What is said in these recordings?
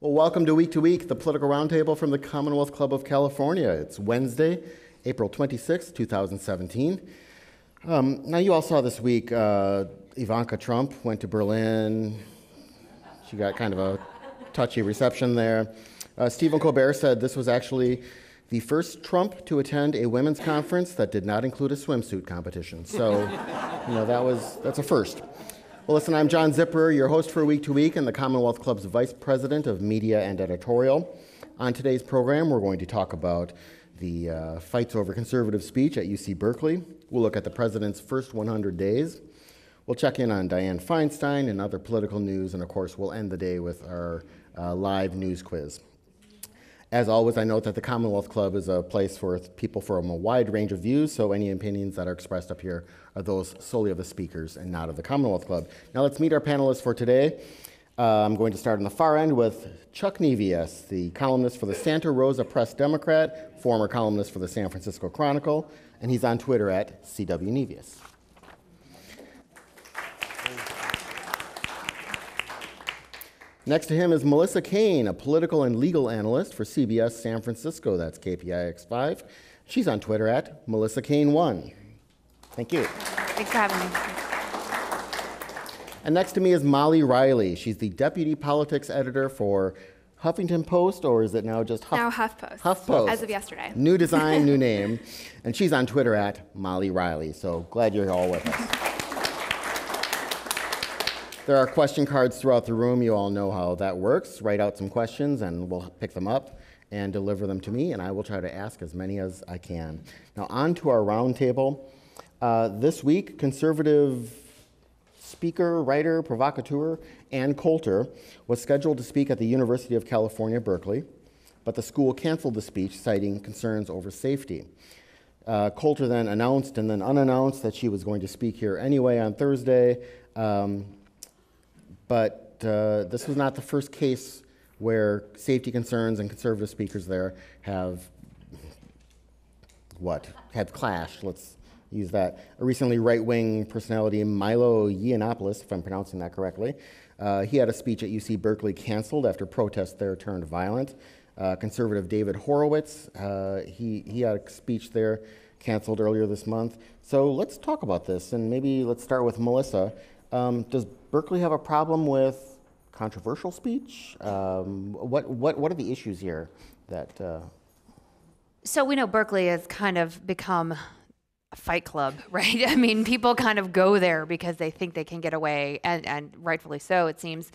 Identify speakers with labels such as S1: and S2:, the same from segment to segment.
S1: Well, welcome to Week, the political roundtable from the Commonwealth Club of California. It's Wednesday, April 26, 2017. Now, you all saw this week, Ivanka Trump went to Berlin. She got kind of a touchy reception there. Stephen Colbert said this was actually the first Trump to attend a women's conference that did not include a swimsuit competition. So, that's a first. Well, listen, I'm John Zipper, your host for Week and the Commonwealth Club's Vice President of Media and Editorial. On today's program, we're going to talk about the fights over conservative speech at UC Berkeley. We'll look at the president's first 100 days. We'll check in on Dianne Feinstein and other political news, and of course, we'll end the day with our live news quiz. As always, I note that the Commonwealth Club is a place for people from a wide range of views, so any opinions that are expressed up here are those solely of the speakers and not of the Commonwealth Club. Now let's meet our panelists for today. I'm going to start on the far end with Chuck Nevius, the columnist for the Santa Rosa Press-Democrat, former columnist for the San Francisco Chronicle, and he's on Twitter at CWNevius. Next to him is Melissa Cain, a political and legal analyst for CBS San Francisco, that's KPIX5. She's on Twitter at MelissaCain1. Thank you.
S2: Thanks for having me.
S1: And next to me is Molly Riley. She's the deputy politics editor for Huffington Post, or is it now just
S2: HuffPost?
S1: HuffPost.
S2: As of yesterday.
S1: New design, new name. And she's on Twitter at Molly Riley. So glad you're all with us. There are question cards throughout the room. You all know how that works. Write out some questions and we'll pick them up and deliver them to me, and I will try to ask as many as I can. Now on to our roundtable. This week, conservative speaker, writer, provocateur Ann Coulter was scheduled to speak at the University of California, Berkeley, but the school canceled the speech, citing concerns over safety. Coulter then announced and then unannounced that she was going to speak here anyway on Thursday. But this was not the first case where safety concerns and conservative speakers there have clashed. Let's use that. A recently right-wing personality, Milo Yiannopoulos, if I'm pronouncing that correctly, he had a speech at UC Berkeley canceled after protests there turned violent. Conservative David Horowitz, he had a speech there canceled earlier this month. So let's talk about this, and maybe let's start with Melissa. Does Berkeley have a problem with controversial speech? What are the issues here that?
S2: So we know Berkeley has kind of become a fight club, right? I mean, people kind of go there because they think they can get away, and rightfully so, it seems,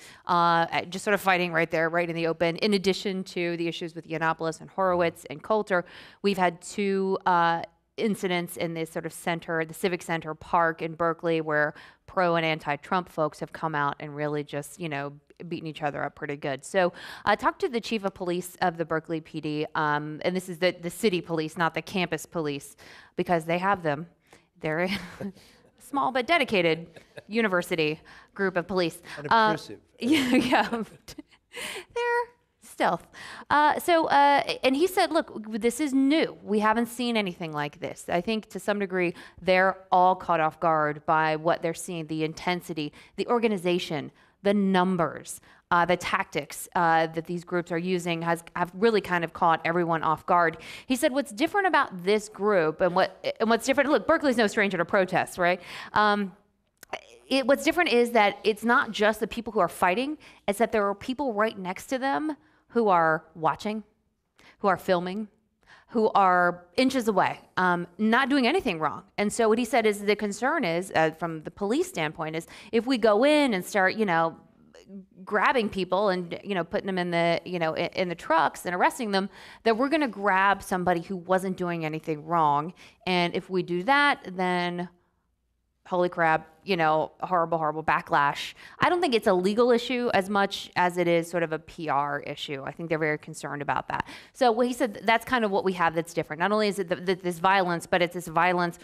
S2: just sort of fighting right there, right in the open. In addition to the issues with Yiannopoulos and Horowitz and Coulter, we've had two incidents in this sort of center, the Civic Center Park in Berkeley, where pro and anti-Trump folks have come out and really just, beaten each other up pretty good. So I talked to the chief of police of the Berkeley PD, and this is the city police, not the campus police, because they have them. They're a small but dedicated university group of police.
S3: Unobtrusive.
S2: Yeah. They're stealth. And he said, look, this is new. We haven't seen anything like this. I think to some degree, they're all caught off guard by what they're seeing, the intensity, the organization, the numbers, the tactics that these groups are using have really kind of caught everyone off guard. He said, what's different about this group and what's different, look, Berkeley's no stranger to protests, right? What's different is that it's not just the people who are fighting, it's that there are people right next to them who are watching, who are filming, who are inches away, not doing anything wrong. And so what he said is the concern is, from the police standpoint, is if we go in and start, grabbing people and, putting them in the, in the trucks and arresting them, that we're gonna grab somebody who wasn't doing anything wrong. And if we do that, then holy crap, horrible, horrible backlash. I don't think it's a legal issue as much as it is sort of a PR issue. I think they're very concerned about that. So what he said, that's kind of what we have that's different. Not only is it this violence, but it's this violence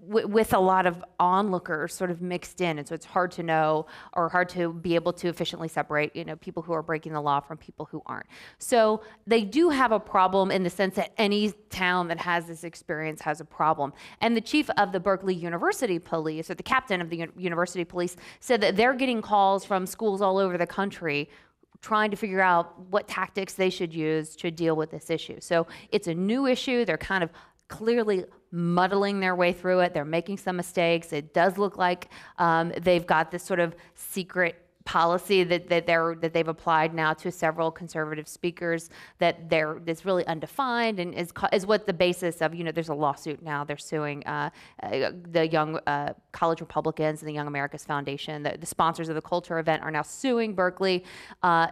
S2: with a lot of onlookers sort of mixed in, and so it's hard to know or hard to be able to efficiently separate, people who are breaking the law from people who aren't. So they do have a problem in the sense that any town that has this experience has a problem. And the chief of the Berkeley University Police, or the captain of the University Police, said that they're getting calls from schools all over the country trying to figure out what tactics they should use to deal with this issue. So it's a new issue. They're kind of clearly muddling their way through it. They're making some mistakes. It does look like they've got this sort of secret policy that they've applied now to several conservative speakers that's really undefined and is what the basis of, there's a lawsuit now. They're suing the Young College Republicans and the Young Americas Foundation. The sponsors of the Coulter event are now suing Berkeley,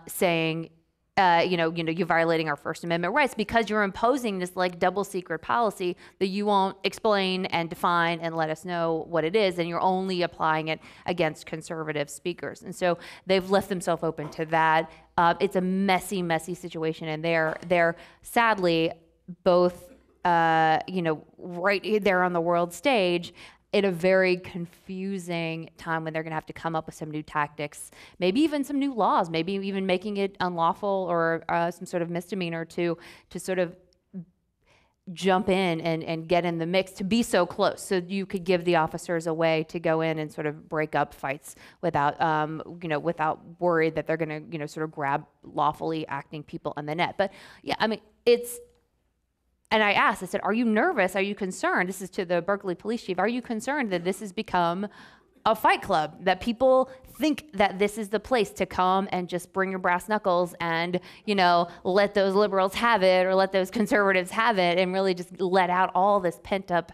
S2: saying, you're violating our First Amendment rights because you're imposing this like double secret policy that you won't explain and define and let us know what it is, and you're only applying it against conservative speakers. And so they've left themselves open to that. It's a messy, messy situation, and they're sadly both, right there on the world stage, in a very confusing time when they're going to have to come up with some new tactics, maybe even some new laws, maybe even making it unlawful or some sort of misdemeanor to sort of jump in and get in the mix, to be so close so you could give the officers a way to go in and sort of break up fights without without worry that they're going to sort of grab lawfully acting people on the net. But yeah, I mean, and I said, are you nervous? Are you concerned? This is to the Berkeley police chief. Are you concerned that this has become a fight club, that people think that this is the place to come and just bring your brass knuckles and, let those liberals have it or let those conservatives have it and really just let out all this pent up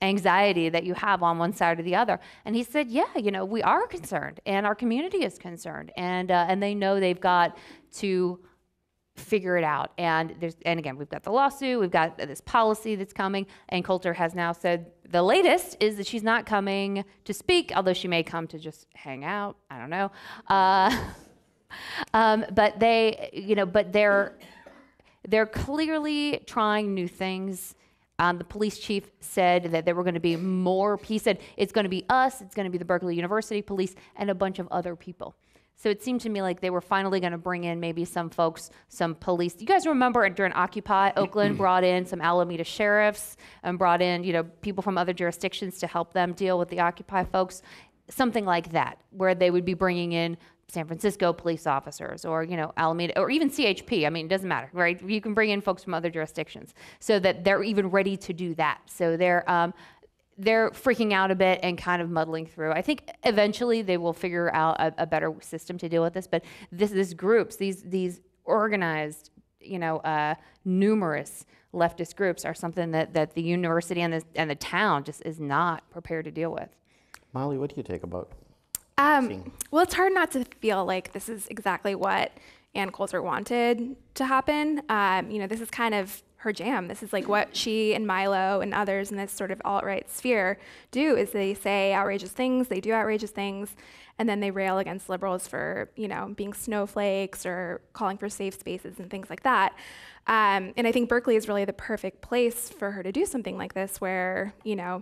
S2: anxiety that you have on one side or the other? And he said, yeah, we are concerned and our community is concerned, and they know they've got to figure it out. And again, we've got the lawsuit, we've got this policy that's coming, and Coulter has now said the latest is that she's not coming to speak, although she may come to just hang out. I don't know. But they're clearly trying new things. The police chief said that there were going to be more. He said it's going to be us, it's going to be the Berkeley University police, and a bunch of other people. So it seemed to me like they were finally going to bring in maybe some folks, some police. You guys remember during Occupy, Oakland brought in some Alameda sheriffs and brought in, people from other jurisdictions to help them deal with the Occupy folks, something like that, where they would be bringing in San Francisco police officers or, Alameda, or even CHP. I mean, it doesn't matter, right? You can bring in folks from other jurisdictions so that they're even ready to do that. So they're freaking out a bit and kind of muddling through. I think eventually they will figure out a better system to deal with this, but these groups, these organized, numerous leftist groups are something that the university and the town just is not prepared to deal with.
S1: Molly, what do you take about
S3: well, it's hard not to feel like this is exactly what Ann Coulter wanted to happen. This is kind of her jam. This is like what she and Milo and others in this sort of alt-right sphere do, is they say outrageous things, they do outrageous things, and then they rail against liberals for, being snowflakes or calling for safe spaces and things like that. And I think Berkeley is really the perfect place for her to do something like this where,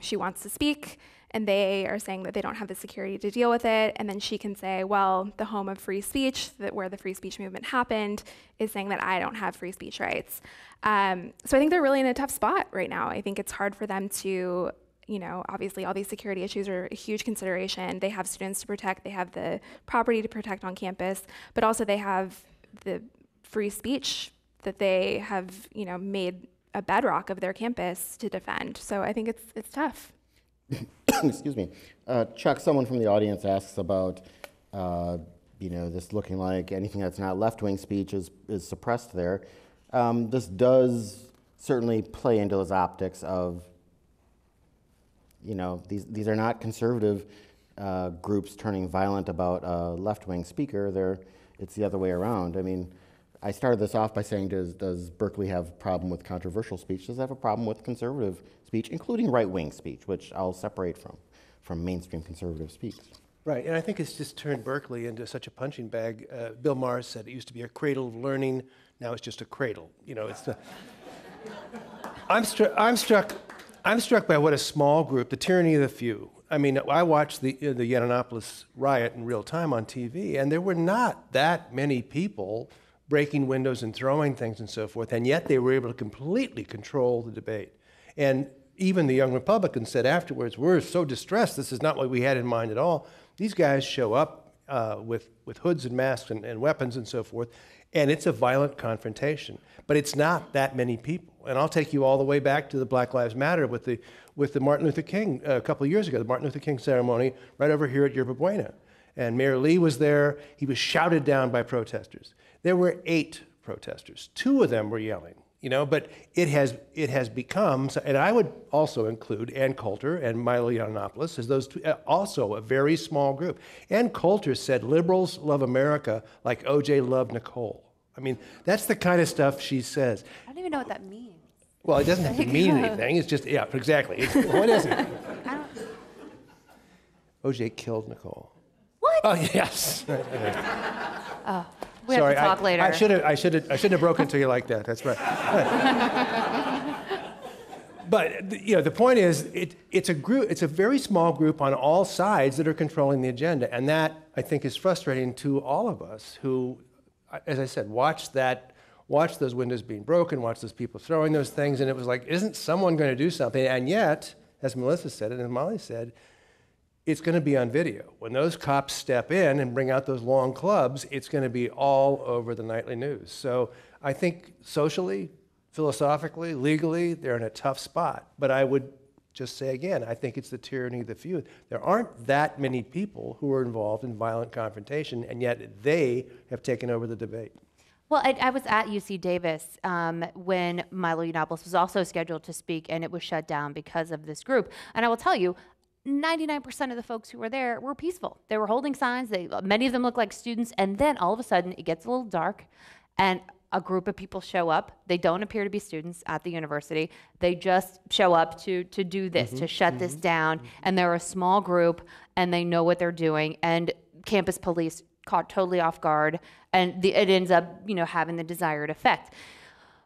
S3: she wants to speak and they are saying that they don't have the security to deal with it, and then she can say, well, the home of free speech, where the free speech movement happened, is saying that I don't have free speech rights. So I think they're really in a tough spot right now. I think it's hard for them to, obviously all these security issues are a huge consideration. They have students to protect, they have the property to protect on campus, but also they have the free speech that they have, made a bedrock of their campus to defend. So I think it's tough.
S1: Excuse me. Chuck, someone from the audience asks about, this looking like anything that's not left-wing speech is suppressed there. This does certainly play into those optics of, these are not conservative groups turning violent about a left-wing speaker. It's the other way around. I mean, I started this off by saying, does Berkeley have a problem with controversial speech? Does it have a problem with conservative speech, including right-wing speech, which I'll separate from mainstream conservative speech?
S4: Right, and I think it's just turned Berkeley into such a punching bag. Bill Maher said it used to be a cradle of learning, now it's just a cradle. I'm struck by what a small group, the tyranny of the few. I mean, I watched the Yiannopoulos riot in real time on TV, and there were not that many people breaking windows and throwing things and so forth, and yet they were able to completely control the debate. And even the Young Republicans said afterwards, we're so distressed, this is not what we had in mind at all. These guys show up with hoods and masks and weapons and so forth, and it's a violent confrontation. But it's not that many people. And I'll take you all the way back to the Black Lives Matter with the Martin Luther King a couple of years ago, the Martin Luther King ceremony right over here at Yerba Buena. And Mayor Lee was there. He was shouted down by protesters. There were 8 protesters. 2 of them were yelling. But it has become, and I would also include Ann Coulter and Milo Yiannopoulos as those two, also a very small group. Ann Coulter said liberals love America like O.J. loved Nicole. I mean, that's the kind of stuff she says.
S2: I don't even know what that means.
S4: Well, it doesn't have to mean anything. It's just, yeah, exactly. What is it? O.J. killed Nicole.
S2: What?
S4: Oh, yes.
S2: Oh. We
S4: Sorry,
S2: have to talk later.
S4: I shouldn't have broken to you like that. That's right. But the point is, it's a group. It's a very small group on all sides that are controlling the agenda, and that I think is frustrating to all of us who, as I said, watch those windows being broken, watch those people throwing those things, and it was like, isn't someone going to do something? And yet, as Melissa said and as Molly said, it's going to be on video. When those cops step in and bring out those long clubs, it's going to be all over the nightly news. So I think socially, philosophically, legally, they're in a tough spot. But I would just say again, I think it's the tyranny of the few. There aren't that many people who are involved in violent confrontation, and yet they have taken over the debate.
S2: Well, I was at UC Davis when Milo Yiannopoulos was also scheduled to speak, and it was shut down because of this group. And I will tell you, 99% of the folks who were there were peaceful. They were holding signs. Many of them looked like students. And then all of a sudden, it gets a little dark, and a group of people show up. They don't appear to be students at the university. They just show up to do this, to shut this down. And they're a small group, and they know what they're doing. And campus police caught totally off guard, and it ends up, having the desired effect.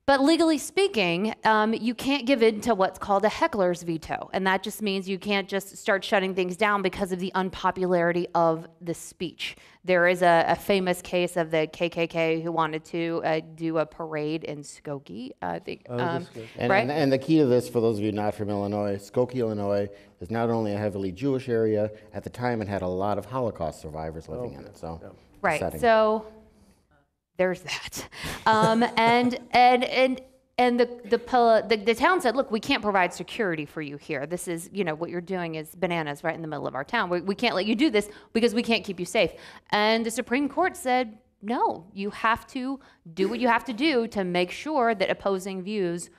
S2: But legally speaking, you can't give in to what's called a heckler's veto. And that just means you can't just start shutting things down because of the unpopularity of the speech. There is a famous case of the KKK who wanted to do a parade in Skokie, I think. Right?
S1: And the key to this, for those of you not from Illinois, Skokie, Illinois, is not only a heavily Jewish area. At the time, it had a lot of Holocaust survivors living in it. So,
S2: right.
S1: Setting.
S2: So there's that. And the town said, look, we can't provide security for you here. This is, what you're doing is bananas right in the middle of our town. We can't let you do this because we can't keep you safe. And the Supreme Court said, no, you have to do what you have to do to make sure that opposing views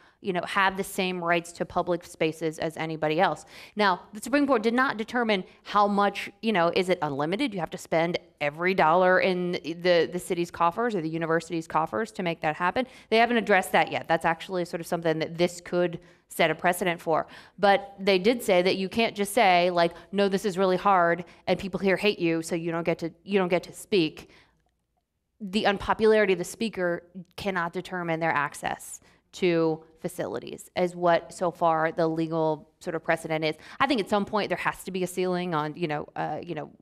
S2: have the same rights to public spaces as anybody else. Now, the Supreme Court did not determine how much, is it unlimited? You have to spend every dollar in the city's coffers or the university's coffers to make that happen. They haven't addressed that yet. That's actually sort of something that this could set a precedent for. But they did say that you can't just say, like, no, this is really hard and people here hate you, so you don't get to speak. The unpopularity of the speaker cannot determine their access to facilities, is what so far the legal sort of precedent is. I think at some point there has to be a ceiling on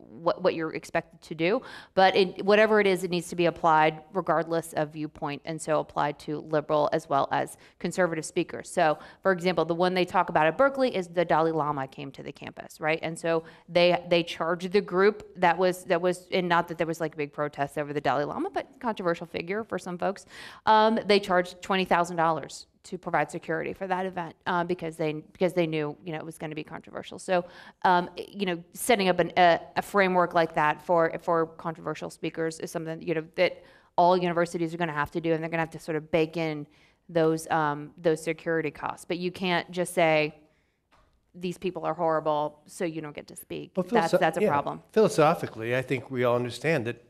S2: what you're expected to do, but whatever it is, it needs to be applied regardless of viewpoint, and so applied to liberal as well as conservative speakers. So, for example, the one they talk about at Berkeley is the Dalai Lama came to the campus, right? And so they charged the group that was, and not that there was like big protests over the Dalai Lama, but controversial figure for some folks. They charged $20,000 to provide security for that event because they knew it was going to be controversial. So setting up a framework like that for controversial speakers is something that all universities are going to have to do, and they're going to have to sort of bake in those security costs. But you can't just say these people are horrible, so you don't get to speak. Well, that's a problem.
S4: Philosophically, I think we all understand that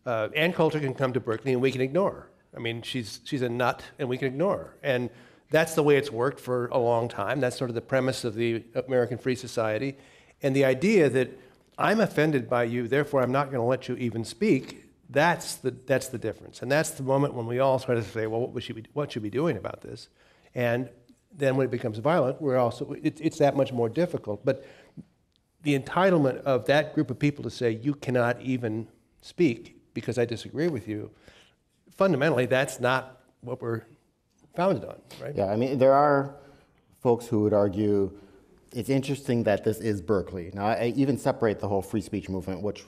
S4: Ann Coulter can come to Berkeley and we can ignore her. I mean, she's a nut, and we can ignore her. And that's the way it's worked for a long time. That's sort of the premise of the American Free Society. And the idea that I'm offended by you, therefore I'm not going to let you even speak, that's the difference. And that's the moment when we all try to say, well, what should we be doing about this? And then when it becomes violent, it's that much more difficult. But the entitlement of that group of people to say, you cannot even speak because I disagree with you, fundamentally, that's not what we're founded on, right?
S1: Yeah, I mean, there are folks who would argue it's interesting that this is Berkeley. Now, I even separate the whole free speech movement, which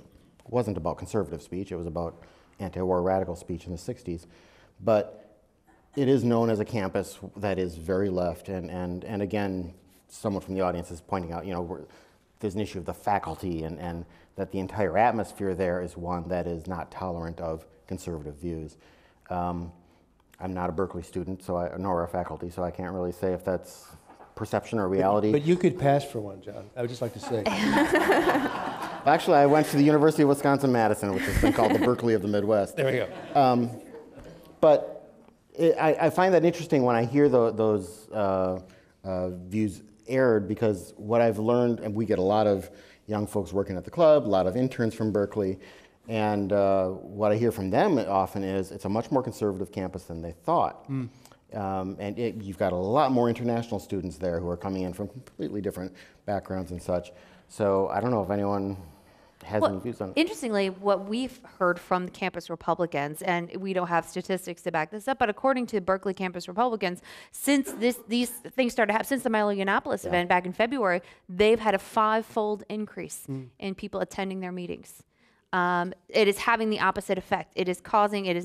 S1: wasn't about conservative speech, it was about anti-war radical speech in the 60s. But it is known as a campus that is very left, and again, someone from the audience is pointing out, there's an issue of the faculty, and that the entire atmosphere there is one that is not tolerant of conservative views. I'm not a Berkeley student, nor a faculty, so I can't really say if that's perception or reality.
S4: But you could pass for one, John. I would just like to say.
S1: Actually, I went to the University of Wisconsin-Madison, which has been called the Berkeley of the Midwest.
S4: There we go.
S1: But I find that interesting when I hear those views aired, because what I've learned, and we get a lot of young folks working at the club, a lot of interns from Berkeley, and what I hear from them often is it's a much more conservative campus than they thought. And you've got a lot more international students there who are coming in from completely different backgrounds and such. So I don't know if anyone has any views on it.
S2: Interestingly, what we've heard from the campus Republicans, and we don't have statistics to back this up, but according to Berkeley campus Republicans, since these things started to happen, since the Milo Yiannopoulos event back in February, they've had a 5-fold increase in people attending their meetings. It is having the opposite effect. It is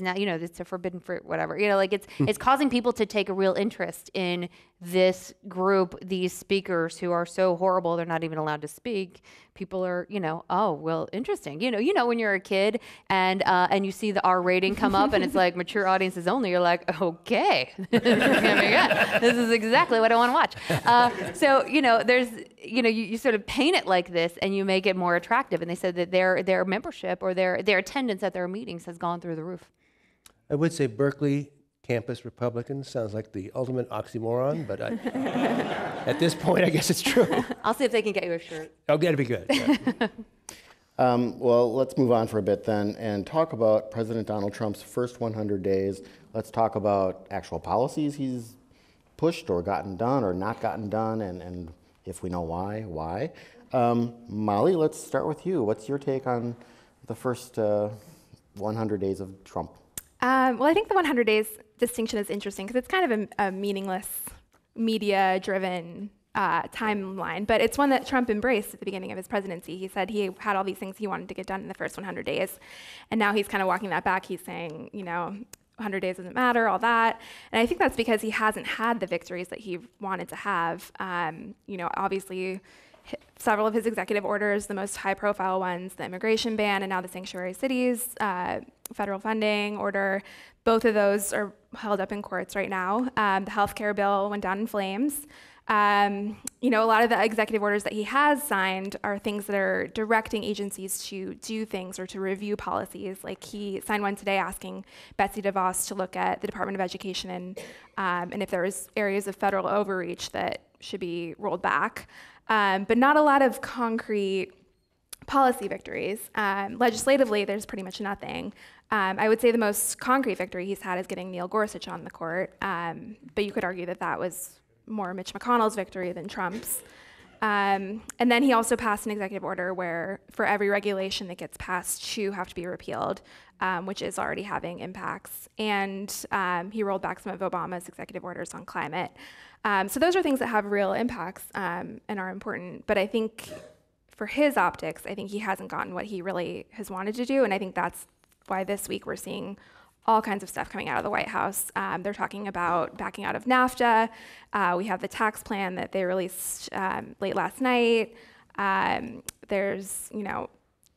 S2: now, it's a forbidden fruit, whatever. It's causing people to take a real interest in this group, these speakers who are so horrible they're not even allowed to speak. People are, oh, well, interesting. When you're a kid and you see the R rating come up and it's like mature audiences only, you're like, okay, this is gonna be good. This is exactly what I want to watch. So there's, you sort of paint it like this and you make it more attractive. And they said that their membership or their attendance at their meetings has gone through the roof.
S4: I would say Berkeley campus Republicans sounds like the ultimate oxymoron, but at this point, I guess it's true.
S2: I'll see if they can get you a shirt.
S4: Oh, that'd be good. Yeah.
S1: Well, let's move on for a bit then and talk about President Donald Trump's first 100 days. Let's talk about actual policies he's pushed or gotten done or not gotten done, and if we know why. Molly, let's start with you. What's your take on the first 100 days of Trump?
S3: Well, I think the 100 days distinction is interesting because it's kind of a meaningless, media-driven timeline, but it's one that Trump embraced at the beginning of his presidency. He said he had all these things he wanted to get done in the first 100 days, and now he's kind of walking that back. He's saying, 100 days doesn't matter, all that. And I think that's because he hasn't had the victories that he wanted to have. Obviously, several of his executive orders, the most high-profile ones, the immigration ban and now the sanctuary cities, federal funding order, both of those are held up in courts right now. The healthcare bill went down in flames. A lot of the executive orders that he has signed are things that are directing agencies to do things or to review policies. Like he signed one today asking Betsy DeVos to look at the Department of Education and if there was areas of federal overreach that should be rolled back. But not a lot of concrete policy victories. Legislatively, there's pretty much nothing. I would say the most concrete victory he's had is getting Neil Gorsuch on the court, but you could argue that that was more Mitch McConnell's victory than Trump's. And then he also passed an executive order where for every regulation that gets passed, 2 have to be repealed, which is already having impacts. And he rolled back some of Obama's executive orders on climate. So those are things that have real impacts and are important. But I think for his optics, I think he hasn't gotten what he really has wanted to do. And I think that's why this week we're seeing all kinds of stuff coming out of the White House. They're talking about backing out of NAFTA. We have the tax plan that they released late last night. There's,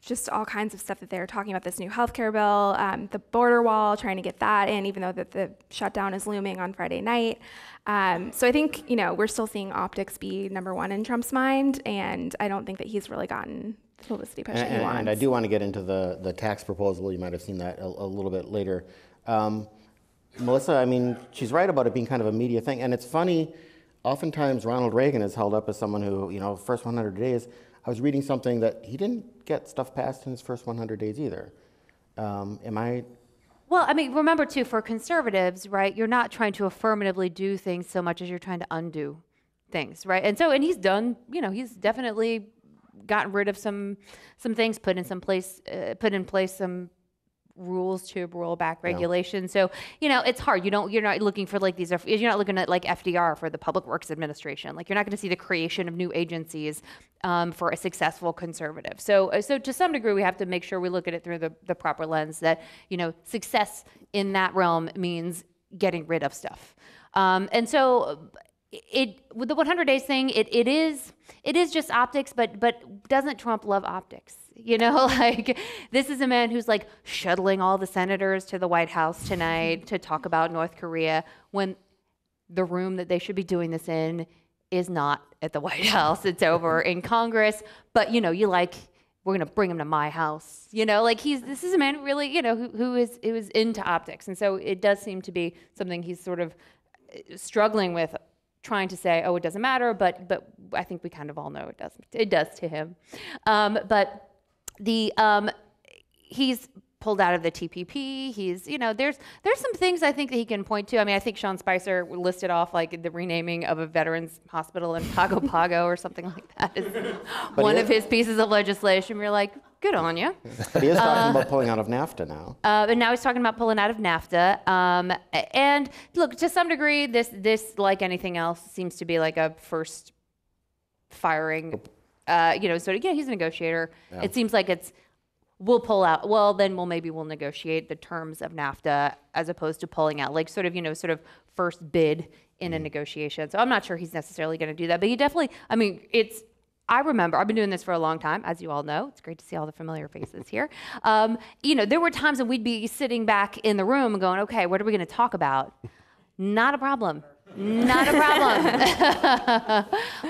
S3: just all kinds of stuff that they're talking about, this new healthcare bill, the border wall, trying to get that in, even though the shutdown is looming on Friday night. So I think, we're still seeing optics be number one in Trump's mind, and I don't think that he's really gotten the publicity push that he wants.
S1: And I do want to get into the tax proposal. You might have seen that a little bit later. Melissa, she's right about it being kind of a media thing, and it's funny, oftentimes Ronald Reagan is held up as someone who, first 100 days, I was reading something that he didn't get stuff passed in his first 100 days either. Am I?
S2: Well, remember too, for conservatives, right, you're not trying to affirmatively do things so much as you're trying to undo things, right? And he's done, he's definitely gotten rid of some things, put in place some rules to roll back regulation. So, it's hard. You're not looking for like you're not looking at like FDR for the Public Works Administration. Like you're not going to see the creation of new agencies for a successful conservative. So to some degree, we have to make sure we look at it through the proper lens that, success in that realm means getting rid of stuff. And so with the 100 days thing, it is just optics, but doesn't Trump love optics? Like this is a man who's like shuttling all the senators to the White House tonight to talk about North Korea when the room that they should be doing this in is not at the White House. It's over in Congress. But we're gonna bring him to my house. Like this is a man really, who is into optics. And so it does seem to be something he's sort of struggling with, trying to say, oh, it doesn't matter, but I think we kind of all know it doesn't. It does to him. But he's pulled out of the TPP. He's, there's some things I think that he can point to. I mean, I think Sean Spicer listed off like the renaming of a veterans hospital in Pago Pago or something like that is one of his pieces of legislation. We're like, good on you.
S1: But he is talking about pulling out of NAFTA now.
S2: And now he's talking about pulling out of NAFTA. And look, to some degree, this like anything else seems to be like a first firing. So yeah, he's a negotiator. Yeah. It seems like we'll pull out. Well, then we'll negotiate the terms of NAFTA as opposed to pulling out, like sort of first bid in a negotiation. So I'm not sure he's necessarily going to do that, but he definitely. I mean, I remember, I've been doing this for a long time, as you all know. It's great to see all the familiar faces here. There were times when we'd be sitting back in the room going, okay, what are we going to talk about? Not a problem. Not a problem.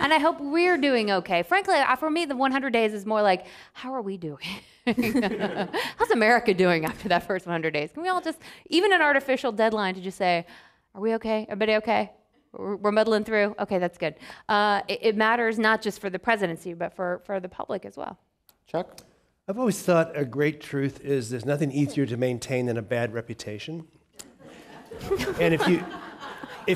S2: And I hope we're doing okay. Frankly, for me, the 100 days is more like, how are we doing? How's America doing after that first 100 days? Can we all just, even an artificial deadline to just say, are we okay? Everybody okay? We're muddling through. Okay, that's good. It matters not just for the presidency, but for the public as well.
S1: Chuck?
S4: I've always thought a great truth is there's nothing easier to maintain than a bad reputation. And if you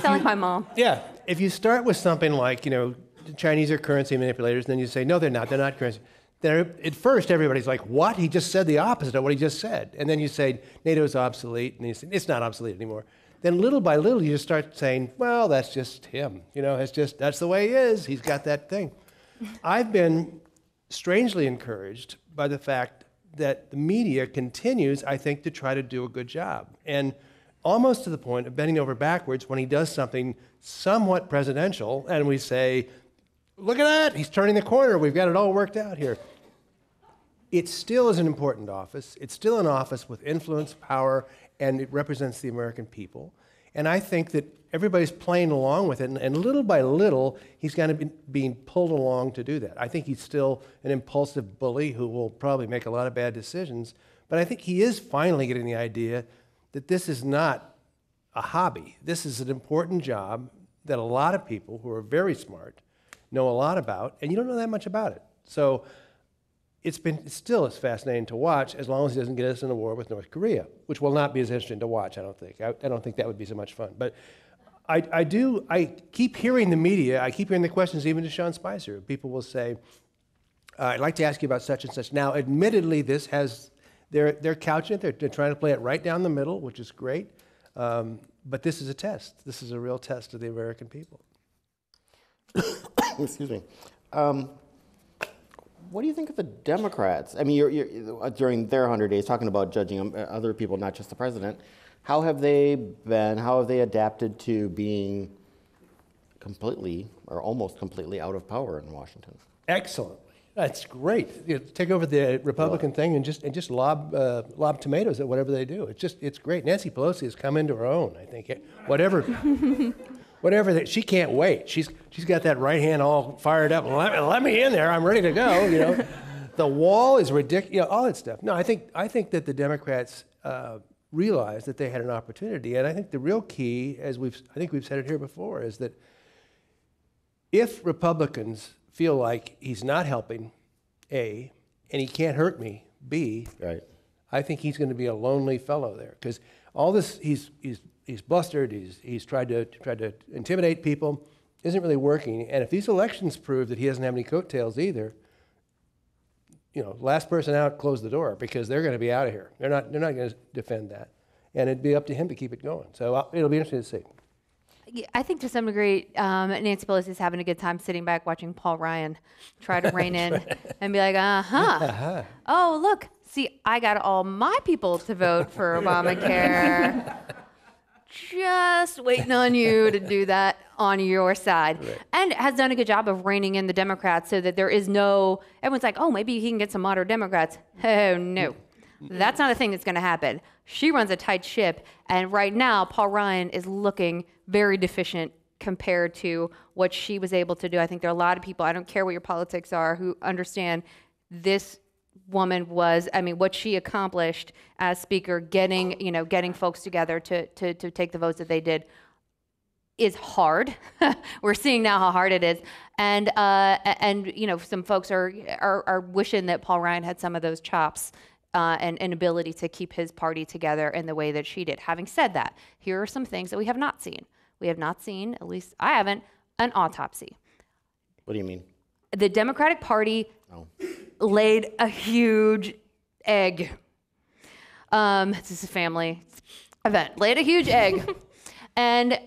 S2: like my mom.
S4: Yeah, if you start with something like, the Chinese are currency manipulators, and then you say, no, they're not currency. Then at first, everybody's like, what? He just said the opposite of what he just said. And then you say, NATO's obsolete, and you say, it's not obsolete anymore. Then little by little, you just start saying, well, that's just him. That's the way he is. He's got that thing. I've been strangely encouraged by the fact that the media continues, I think, to try to do a good job. And almost to the point of bending over backwards when he does something somewhat presidential, and we say, look at that, he's turning the corner, we've got it all worked out here. It still is an important office. It's still an office with influence, power, and it represents the American people. And I think that everybody's playing along with it, and little by little, he's going to be being pulled along to do that. I think he's still an impulsive bully who will probably make a lot of bad decisions, but I think he is finally getting the idea that this is not a hobby. This is an important job that a lot of people who are very smart know a lot about, and you don't know that much about it. So it's still as fascinating to watch as long as he doesn't get us in a war with North Korea, which will not be as interesting to watch, I don't think. I don't think that would be so much fun. But I keep hearing the media, I keep hearing the questions even to Sean Spicer. People will say, I'd like to ask you about such and such. Now, admittedly, this has, they're couching it, they're trying to play it right down the middle, which is great. But this is a test. This is a real test of the American people.
S1: Excuse me. What do you think of the Democrats? I mean, you're during their 100 days talking about judging other people, not just the president. How have they been? How have they adapted to being completely or almost completely out of power in Washington?
S4: Excellent. That's great. Take over the Republican thing and just lob tomatoes at whatever they do. It's great. Nancy Pelosi has come into her own. I think whatever she can't wait. She's got that right hand all fired up. Let me in there. I'm ready to go. The wall is ridiculous. All that stuff. No, I think that the Democrats realized that they had an opportunity, and I think the real key, I think we've said it here before, is that if Republicans feel like he's not helping, A, and he can't hurt me, B,
S1: right.
S4: I think he's going to be a lonely fellow there, because all this he's blustered, he's tried to intimidate people, isn't really working. And if these elections prove that he doesn't have any coattails either, last person out, close the door, because they're going to be out of here. They're not going to defend that. And it'd be up to him to keep it going. So it'll be interesting to see.
S2: Yeah, I think to some degree, Nancy Pelosi is having a good time sitting back watching Paul Ryan try to rein in and be like, oh, look, see, I got all my people to vote for Obamacare. Just waiting on you to do that on your side.
S4: Right.
S2: And has done a good job of reining in the Democrats so that there is no, everyone's like, oh, maybe he can get some moderate Democrats. Oh, no. That's not a thing that's going to happen. She runs a tight ship, and right now, Paul Ryan is looking very deficient compared to what she was able to do. I think there are a lot of people, I don't care what your politics are, who understand this woman was, what she accomplished as speaker, getting folks together to take the votes that they did is hard. We're seeing now how hard it is. And some folks are wishing that Paul Ryan had some of those chops and ability to keep his party together in the way that she did. Having said that, here are some things that we have not seen. We have not seen, at least I haven't, an autopsy.
S1: What do you mean?
S2: The Democratic Party laid a huge egg. This is a family event. Laid a huge egg. And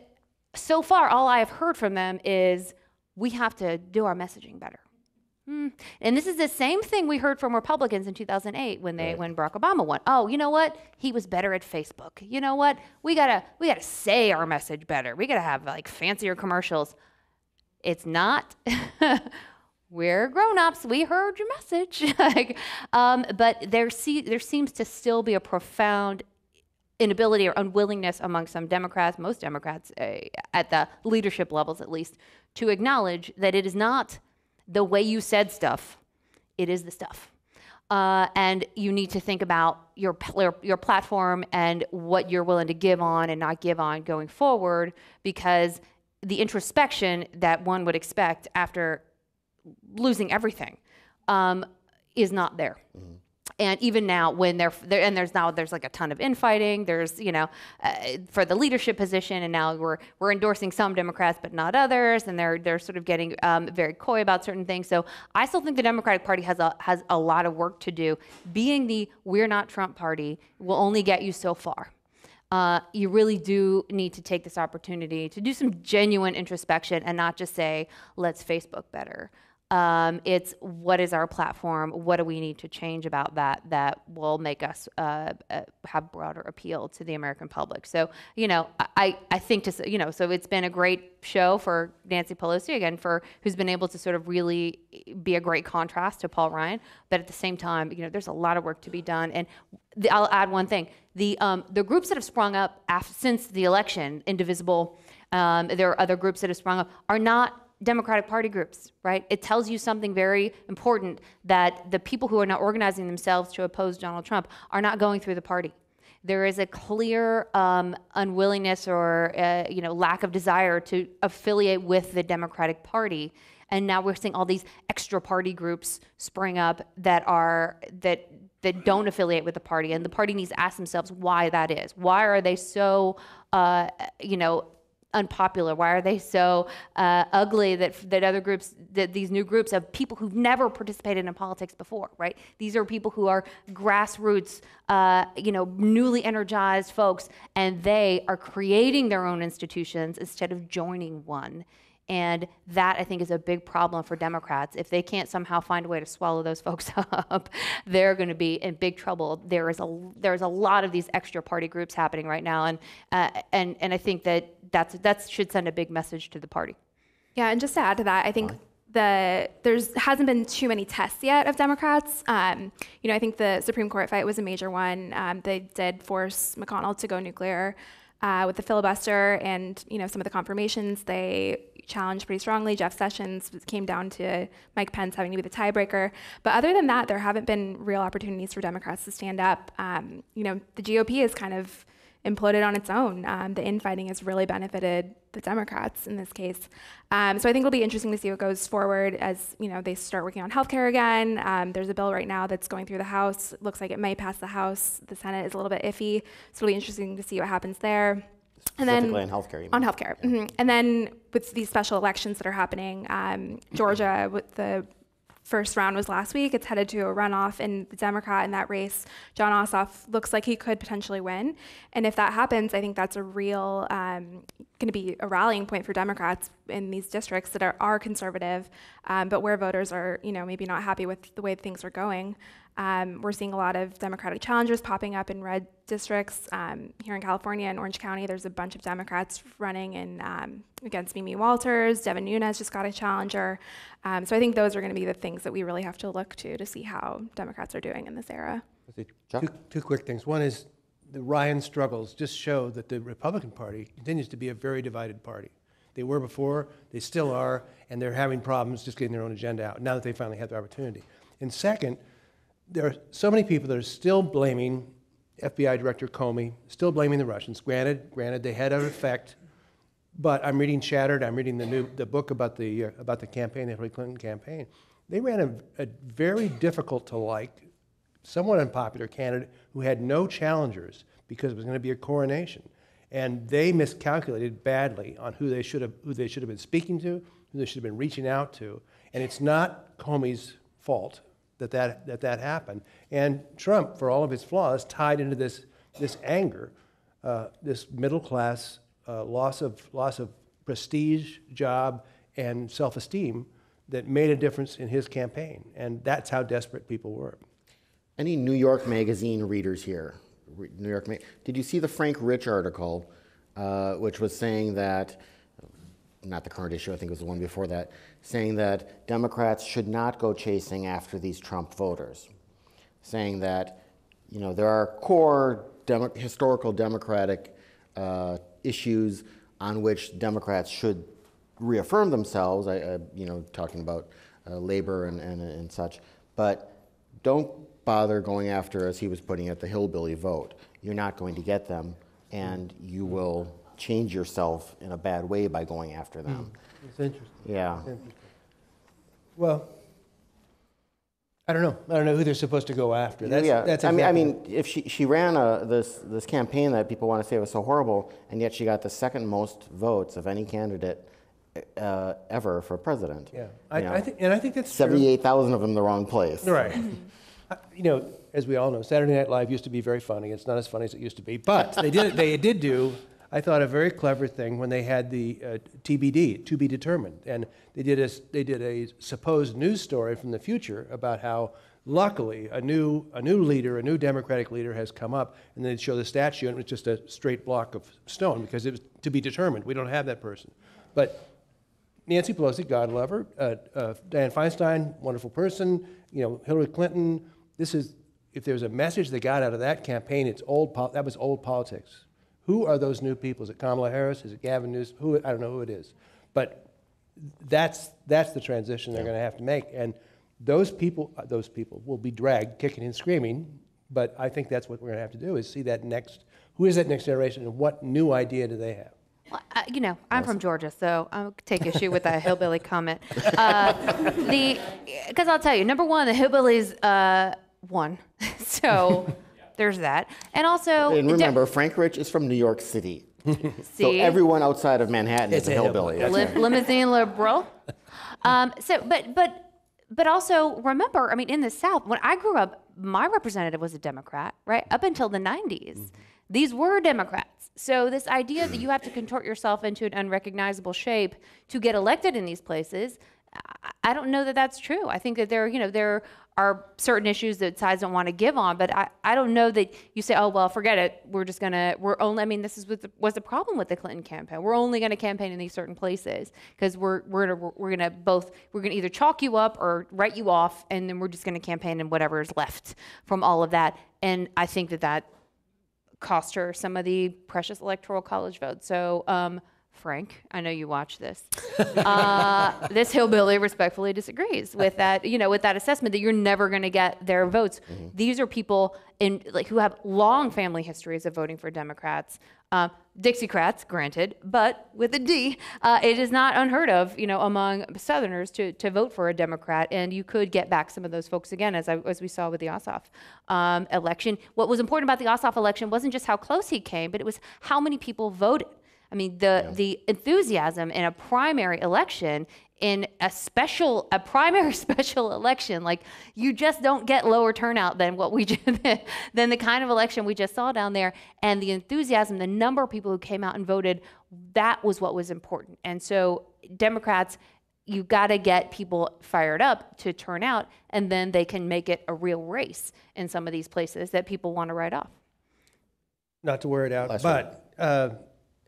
S2: so far, all I have heard from them is we have to do our messaging better. And this is the same thing we heard from Republicans in 2008 when Barack Obama won. Oh, you know what? He was better at Facebook. You know what? We gotta say our message better. We gotta have fancier commercials. It's not. We're grown-ups. We heard your message. But there seems to still be a profound inability or unwillingness among some Democrats, most Democrats, at the leadership levels at least, to acknowledge that it is not the way you said stuff, it is the stuff. And you need to think about your platform and what you're willing to give on and not give on going forward, because the introspection that one would expect after losing everything is not there. Mm-hmm. And even now, when there's a ton of infighting. There's for the leadership position, and now we're endorsing some Democrats but not others, and they're sort of getting very coy about certain things. So I still think the Democratic Party has a lot of work to do. Being the "we're not Trump" party will only get you so far. You really do need to take this opportunity to do some genuine introspection and not just say, let's Facebook better. It's what is our platform? What do we need to change about that will make us have broader appeal to the American public? So, I think so it's been a great show for Nancy Pelosi, again, who's been able to sort of really be a great contrast to Paul Ryan. But at the same time, there's a lot of work to be done. And I'll add one thing. The groups that have sprung up since the election, Indivisible, there are other groups that have sprung up, are not Democratic Party groups, right? It tells you something very important, that the people who are not organizing themselves to oppose Donald Trump are not going through the party. There is a clear unwillingness or lack of desire to affiliate with the Democratic Party. And now we're seeing all these extra party groups spring up that don't affiliate with the party. And the party needs to ask themselves why that is. Why are they so, unpopular? Why are they so ugly that other groups, that these new groups of people who've never participated in politics before, right? These are people who are grassroots, newly energized folks, and they are creating their own institutions instead of joining one. And that, I think, is a big problem for Democrats. If they can't somehow find a way to swallow those folks up, they're going to be in big trouble. There's a lot of these extra party groups happening right now, and I think that should send a big message to the party.
S3: Yeah, and just to add to that, I think there hasn't been too many tests yet of Democrats. I think the Supreme Court fight was a major one. They did force McConnell to go nuclear with the filibuster, and some of the confirmations they challenged pretty strongly. Jeff Sessions came down to Mike Pence having to be the tiebreaker. But other than that, there haven't been real opportunities for Democrats to stand up. The GOP has kind of imploded on its own. The infighting has really benefited the Democrats in this case. So I think it'll be interesting to see what goes forward as they start working on healthcare again. There's a bill right now that's going through the House. It looks like it may pass the House. The Senate is a little bit iffy. So it'll be interesting to see what happens there. And then
S1: on healthcare.
S3: On healthcare. Mm-hmm. And then with these special elections that are happening, Georgia with the first round was last week. It's headed to a runoff, and the Democrat in that race, Jon Ossoff, looks like he could potentially win. And if that happens, I think that's a real going to be a rallying point for Democrats in these districts that are conservative, but where voters are, maybe not happy with the way things are going. We're seeing a lot of Democratic challengers popping up in red districts. Here in California and Orange County, there's a bunch of Democrats running against Mimi Walters. Devin Nunes just got a challenger. So I think those are going to be the things that we really have to look to see how Democrats are doing in this era.
S4: Two quick things. One is the Ryan struggles just show that the Republican Party continues to be a very divided party. They were before, they still are, and they're having problems just getting their own agenda out now that they finally have the opportunity. And second, there are so many people that are still blaming FBI Director Comey, still blaming the Russians. Granted, they had an effect, but I'm reading Shattered. I'm reading the book about the campaign, the Hillary Clinton campaign. They ran a very difficult to like, somewhat unpopular candidate who had no challengers because it was going to be a coronation, and they miscalculated badly on who they should have been speaking to, who they should have been reaching out to, and it's not Comey's fault that happened. And Trump, for all of his flaws, tied into this anger, this middle class loss of prestige, job, and self-esteem that made a difference in his campaign. And that's how desperate people were.
S1: Any New York Magazine readers here? Did you see the Frank Rich article, which was saying that, not the current issue, I think it was the one before that, saying that Democrats should not go chasing after these Trump voters, saying that there are core historical Democratic issues on which Democrats should reaffirm themselves, talking about labor and such, but don't bother going after, as he was putting it, the hillbilly vote. You're not going to get them, and you will change yourself in a bad way by going after them.
S4: It's interesting.
S1: Yeah.
S4: It's interesting. Well, I don't know who they're supposed to go after. That's exactly.
S1: I mean, if she ran this campaign that people want to say was so horrible, and yet she got the second most votes of any candidate ever for president.
S4: Yeah, I think that's
S1: 78,000 of them in the wrong place.
S4: Right. As we all know, Saturday Night Live used to be very funny. It's not as funny as it used to be, but they did do, I thought, a very clever thing when they had the TBD, to be determined, and they did a supposed news story from the future about how luckily a new leader, a new Democratic leader has come up, and they'd show the statue, and it was just a straight block of stone because it was to be determined. We don't have that person, but Nancy Pelosi, God love her, Dianne Feinstein, wonderful person, Hillary Clinton. If there's a message they got out of that campaign, that was old politics. Who are those new people? Is it Kamala Harris? Is it Gavin Newsom? I don't know who it is. But that's the transition they're going to have to make. And those people will be dragged kicking and screaming. But I think that's what we're going to have to do is see who is that next generation and what new idea do they have?
S2: Well, I'm from Georgia, so I'll take issue with that hillbilly comment. Because I'll tell you, number one, the hillbillies won. So there's that. And also...
S1: And remember, Frank Rich is from New York City. So everyone outside of Manhattan is a hillbilly.
S2: Limousine liberal. But also remember, in the South, when I grew up, my representative was a Democrat, right? Up until the 90s. Mm-hmm. These were Democrats. So this idea that you have to contort yourself into an unrecognizable shape to get elected in these places, I don't know that that's true. I think that there are certain issues that sides don't want to give on, but I don't know that you say, oh, well, forget it. This was the problem with the Clinton campaign. We're only going to campaign in these certain places because we're going to either chalk you up or write you off, and then we're just going to campaign in whatever is left from all of that. And I think that cost her some of the precious electoral college votes. So, Frank, I know you watch this. This hillbilly respectfully disagrees with that, with that assessment that you're never going to get their votes. Mm-hmm. These are people who have long family histories of voting for Democrats. Dixiecrats, granted, but with a D. It is not unheard of, among Southerners to vote for a Democrat, and you could get back some of those folks again, as we saw with the Ossoff election. What was important about the Ossoff election wasn't just how close he came, but it was how many people voted. The enthusiasm in a primary election in a primary special election, like you just don't get lower turnout than what we than the kind of election we just saw down there. And the enthusiasm, the number of people who came out and voted, that was what was important. And so Democrats, you got to get people fired up to turn out, and then they can make it a real race in some of these places that people want to write off.
S4: Not to wear it out,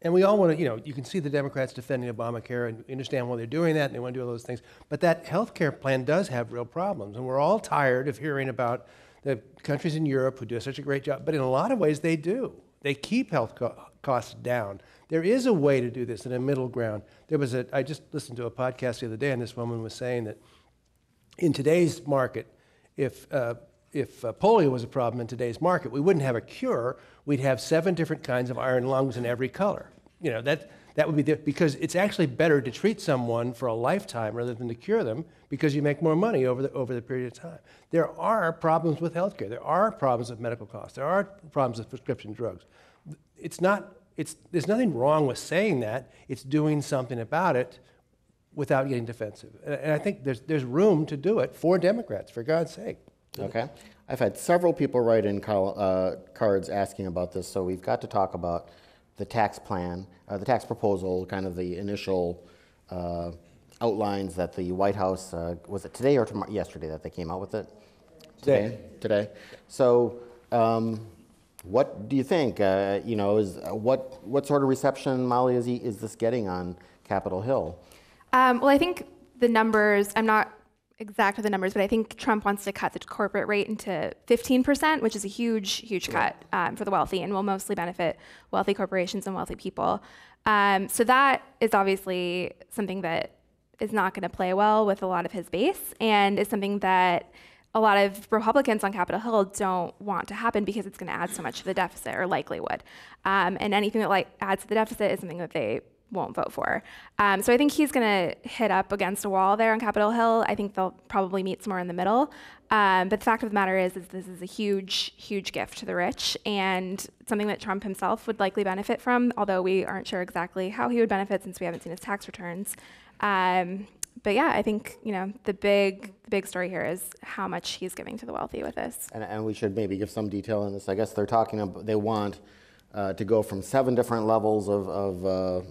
S4: and we all want to, you can see the Democrats defending Obamacare and understand why they're doing that, and they want to do all those things. But that health care plan does have real problems, and we're all tired of hearing about the countries in Europe who do such a great job. But in a lot of ways, they do. They keep health costs down. There is a way to do this in a middle ground. I just listened to a podcast the other day, and this woman was saying that in today's market, if polio was a problem in today's market, we wouldn't have a cure. We'd have 7 different kinds of iron lungs in every color. That would be because it's actually better to treat someone for a lifetime rather than to cure them, because you make more money over the period of time. There are problems with healthcare. There are problems with medical costs. There are problems with prescription drugs. There's nothing wrong with saying that. It's doing something about it without getting defensive. And I think there's room to do it for Democrats, for God's sake.
S1: Okay. I've had several people write in cards asking about this, so we've got to talk about the tax plan, the tax proposal, kind of the initial outlines that the White House, was it today or yesterday that they came out with it? Today. So what do you think? What sort of reception, Molly, is this getting on Capitol Hill?
S3: Well, I think the numbers, I'm not exact with the numbers, but I think Trump wants to cut the corporate rate into 15%, which is a huge cut for the wealthy, and will mostly benefit wealthy corporations and wealthy people. So that is obviously something that is not going to play well with a lot of his base, and is something that a lot of Republicans on Capitol Hill don't want to happen, because it's going to add so much to the deficit, or likely would. And anything that adds to the deficit is something that they won't vote for. So I think he's going to hit up against a wall there on Capitol Hill. I think they'll probably meet somewhere in the middle. But the fact of the matter is this is a huge gift to the rich, and something that Trump himself would likely benefit from, although we aren't sure exactly how he would benefit since we haven't seen his tax returns. But yeah, I think the big story here is how much he's giving to the wealthy with this.
S1: And we should maybe give some detail on this. I guess they're talking about, they want to go from 7 different levels of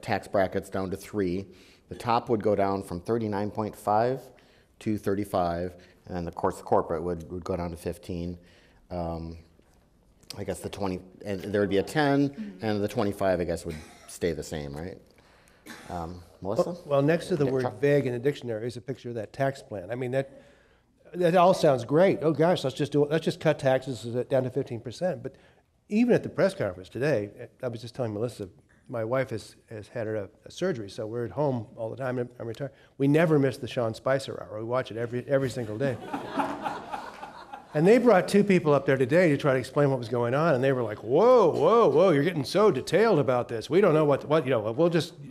S1: tax brackets down to 3. The top would go down from 39.5 to 35, and then of course the corporate would go down to 15. I guess the 20, and there would be a 10, and the 25 I guess would stay the same, right? Melissa?
S4: Well, next to the word vague in the dictionary is a picture of that tax plan. I mean, that all sounds great. Oh gosh, let's just cut taxes down to 15%. But even at the press conference today, I was just telling Melissa, my wife has had a surgery, so we're at home all the time. I'm retired. We never miss the Sean Spicer Hour. We watch it every single day. And they brought 2 people up there today to try to explain what was going on, and they were like, whoa, you're getting so detailed about this. We don't know what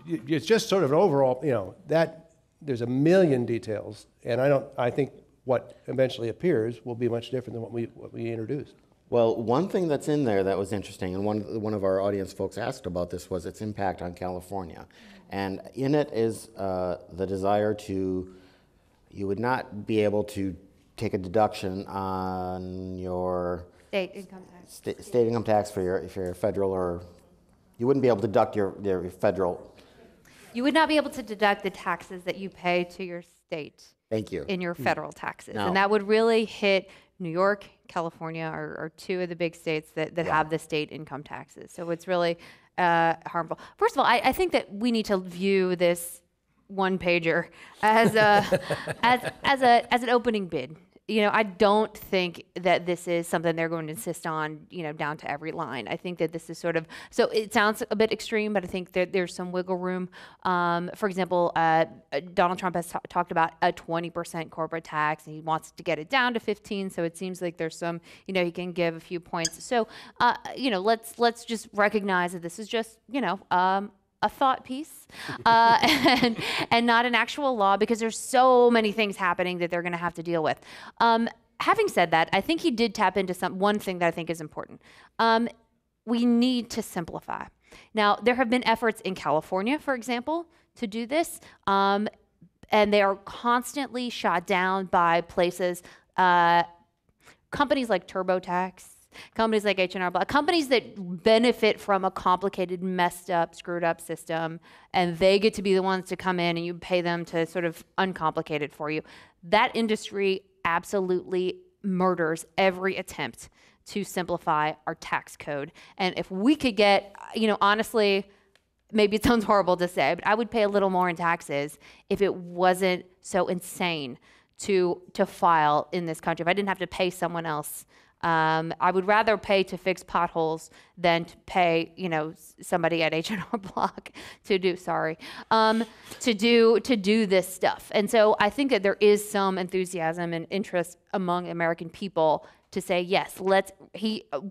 S4: it's just sort of an overall, that there's a million details, and I think what eventually appears will be much different than what we introduced.
S1: Well, one thing that's in there that was interesting, and one of our audience folks asked about this, was its impact on California. And in it is the desire you would not be able to take a deduction on your
S2: State income tax.
S1: State income tax if you're federal, or you wouldn't be able to deduct your federal.
S2: You would not be able to deduct the taxes that you pay to your state.
S1: Thank you.
S2: In your federal taxes.
S1: No.
S2: And that would really hit New York, California are 2 of the big states that have the state income taxes. So it's really harmful. First of all, I think that we need to view this one-pager as an opening bid. I don't think that this is something they're going to insist on, down to every line. I think that this is sort of, so it sounds a bit extreme, but I think that there's some wiggle room. For example, Donald Trump has talked about a 20% corporate tax, and he wants to get it down to 15. So it seems like there's some, he can give a few points. So, let's just recognize that this is just, a thought piece and not an actual law, because there's so many things happening that they're going to have to deal with. Having said that, I think he did tap into one thing that I think is important. We need to simplify. Now, there have been efforts in California, for example, to do this. and they are constantly shot down by places, companies like TurboTax, companies like H&R Block, companies that benefit from a complicated, messed up, screwed up system, and they get to be the ones to come in and you pay them to sort of uncomplicate it for you. That industry absolutely murders every attempt to simplify our tax code. And if we could get, honestly, maybe it sounds horrible to say, but I would pay a little more in taxes if it wasn't so insane to file in this country. If I didn't have to pay someone else, I would rather pay to fix potholes than to pay, somebody at H&R Block to do this stuff. And so I think that there is some enthusiasm and interest among American people to say, yes,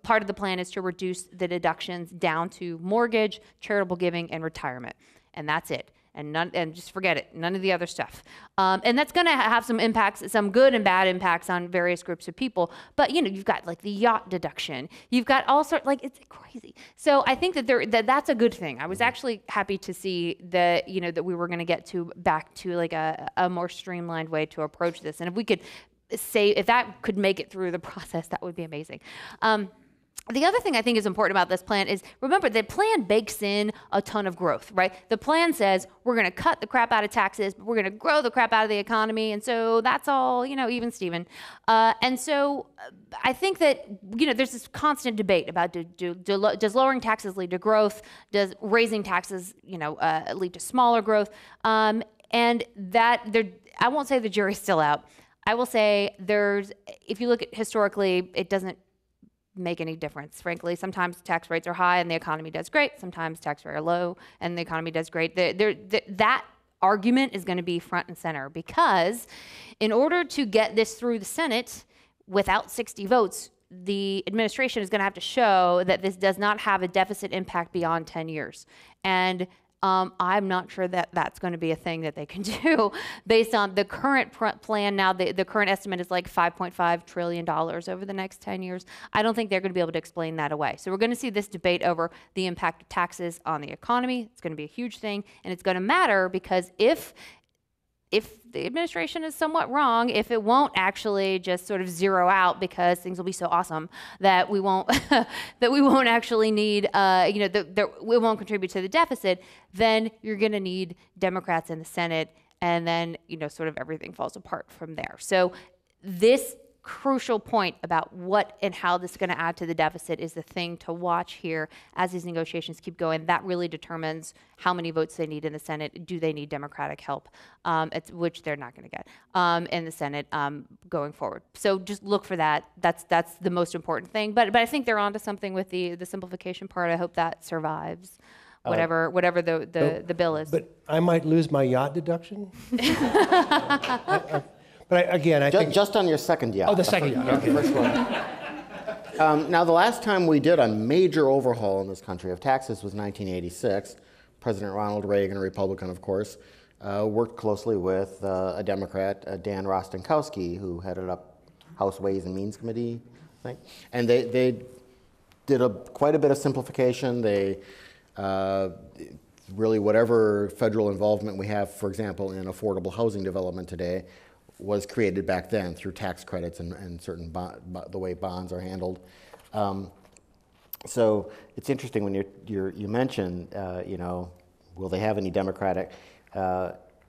S2: part of the plan is to reduce the deductions down to mortgage, charitable giving, and retirement. And that's it. And just forget it. None of the other stuff. And that's going to have some impacts, some good and bad impacts on various groups of people. But you've got like the yacht deduction. You've got all sorts, it's crazy. So I think that that's a good thing. I was actually happy to see that that we were going to get back to like a more streamlined way to approach this. And if we could if that could make it through the process, that would be amazing. The other thing I think is important about this plan is, remember, the plan bakes in a ton of growth, right? The plan says we're going to cut the crap out of taxes, but we're going to grow the crap out of the economy. And so that's all, even Steven. And so I think that, there's this constant debate about does lowering taxes lead to growth? Does raising taxes, lead to smaller growth? And I won't say the jury's still out. I will say if you look at historically, it doesn't make any difference, frankly. Sometimes tax rates are high and the economy does great. Sometimes tax rates are low and the economy does great. That argument is going to be front and center, because in order to get this through the Senate without 60 votes, the administration is going to have to show that this does not have a deficit impact beyond 10 years. And I'm not sure that that's going to be a thing that they can do based on the current plan. Now, the current estimate is like $5.5 trillion over the next 10 years. I don't think they're going to be able to explain that away. So we're going to see this debate over the impact of taxes on the economy. It's going to be a huge thing, and it's going to matter because if the administration is somewhat wrong, if it won't actually just sort of zero out because things will be so awesome that we won't actually need, we won't contribute to the deficit, then you're going to need Democrats in the Senate, and then sort of everything falls apart from there. So this crucial point about what and how this is going to add to the deficit is the thing to watch here as these negotiations keep going. That really determines how many votes they need in the Senate. Do they need Democratic help, which they're not going to get in the Senate going forward. So just look for that. That's the most important thing. But I think they're onto something with the simplification part. I hope that survives. Whatever the bill is.
S4: But I might lose my yacht deduction. But I think
S1: just on your second yacht.
S4: Oh, the second yacht. Okay.
S1: First one. Now, the last time we did a major overhaul in this country of taxes was 1986. President Ronald Reagan, a Republican, of course, worked closely with a Democrat, Dan Rostenkowski, who headed up House Ways and Means Committee, I think. And they did quite a bit of simplification. They really, whatever federal involvement we have, for example, in affordable housing development today, was created back then through tax credits and certain the way bonds are handled. So it's interesting when you mention, will they have any Democratic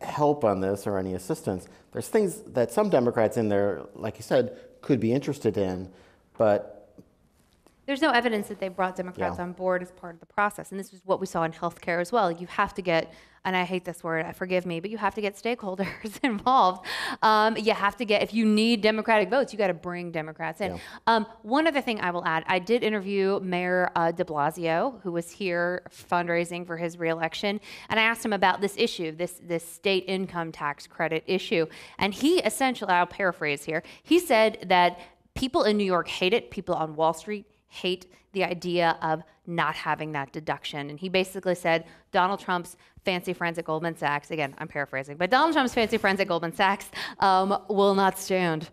S1: help on this or any assistance? There's things that some Democrats in there, like you said, could be interested in, but
S2: there's no evidence that they brought Democrats on board as part of the process. And this is what we saw in healthcare as well. You have to get, and I hate this word, forgive me, but you have to get stakeholders involved. You have to get, if you need Democratic votes, you got to bring Democrats in. Yeah. One other thing I will add, I did interview Mayor de Blasio, who was here fundraising for his reelection, and I asked him about this issue, this state income tax credit issue. And he essentially, I'll paraphrase here, he said that people in New York hate it, people on Wall Street hate the idea of not having that deduction. And he basically said Donald Trump's fancy friends at Goldman Sachs, again, I'm paraphrasing, but Donald Trump's fancy friends at Goldman Sachs will not stand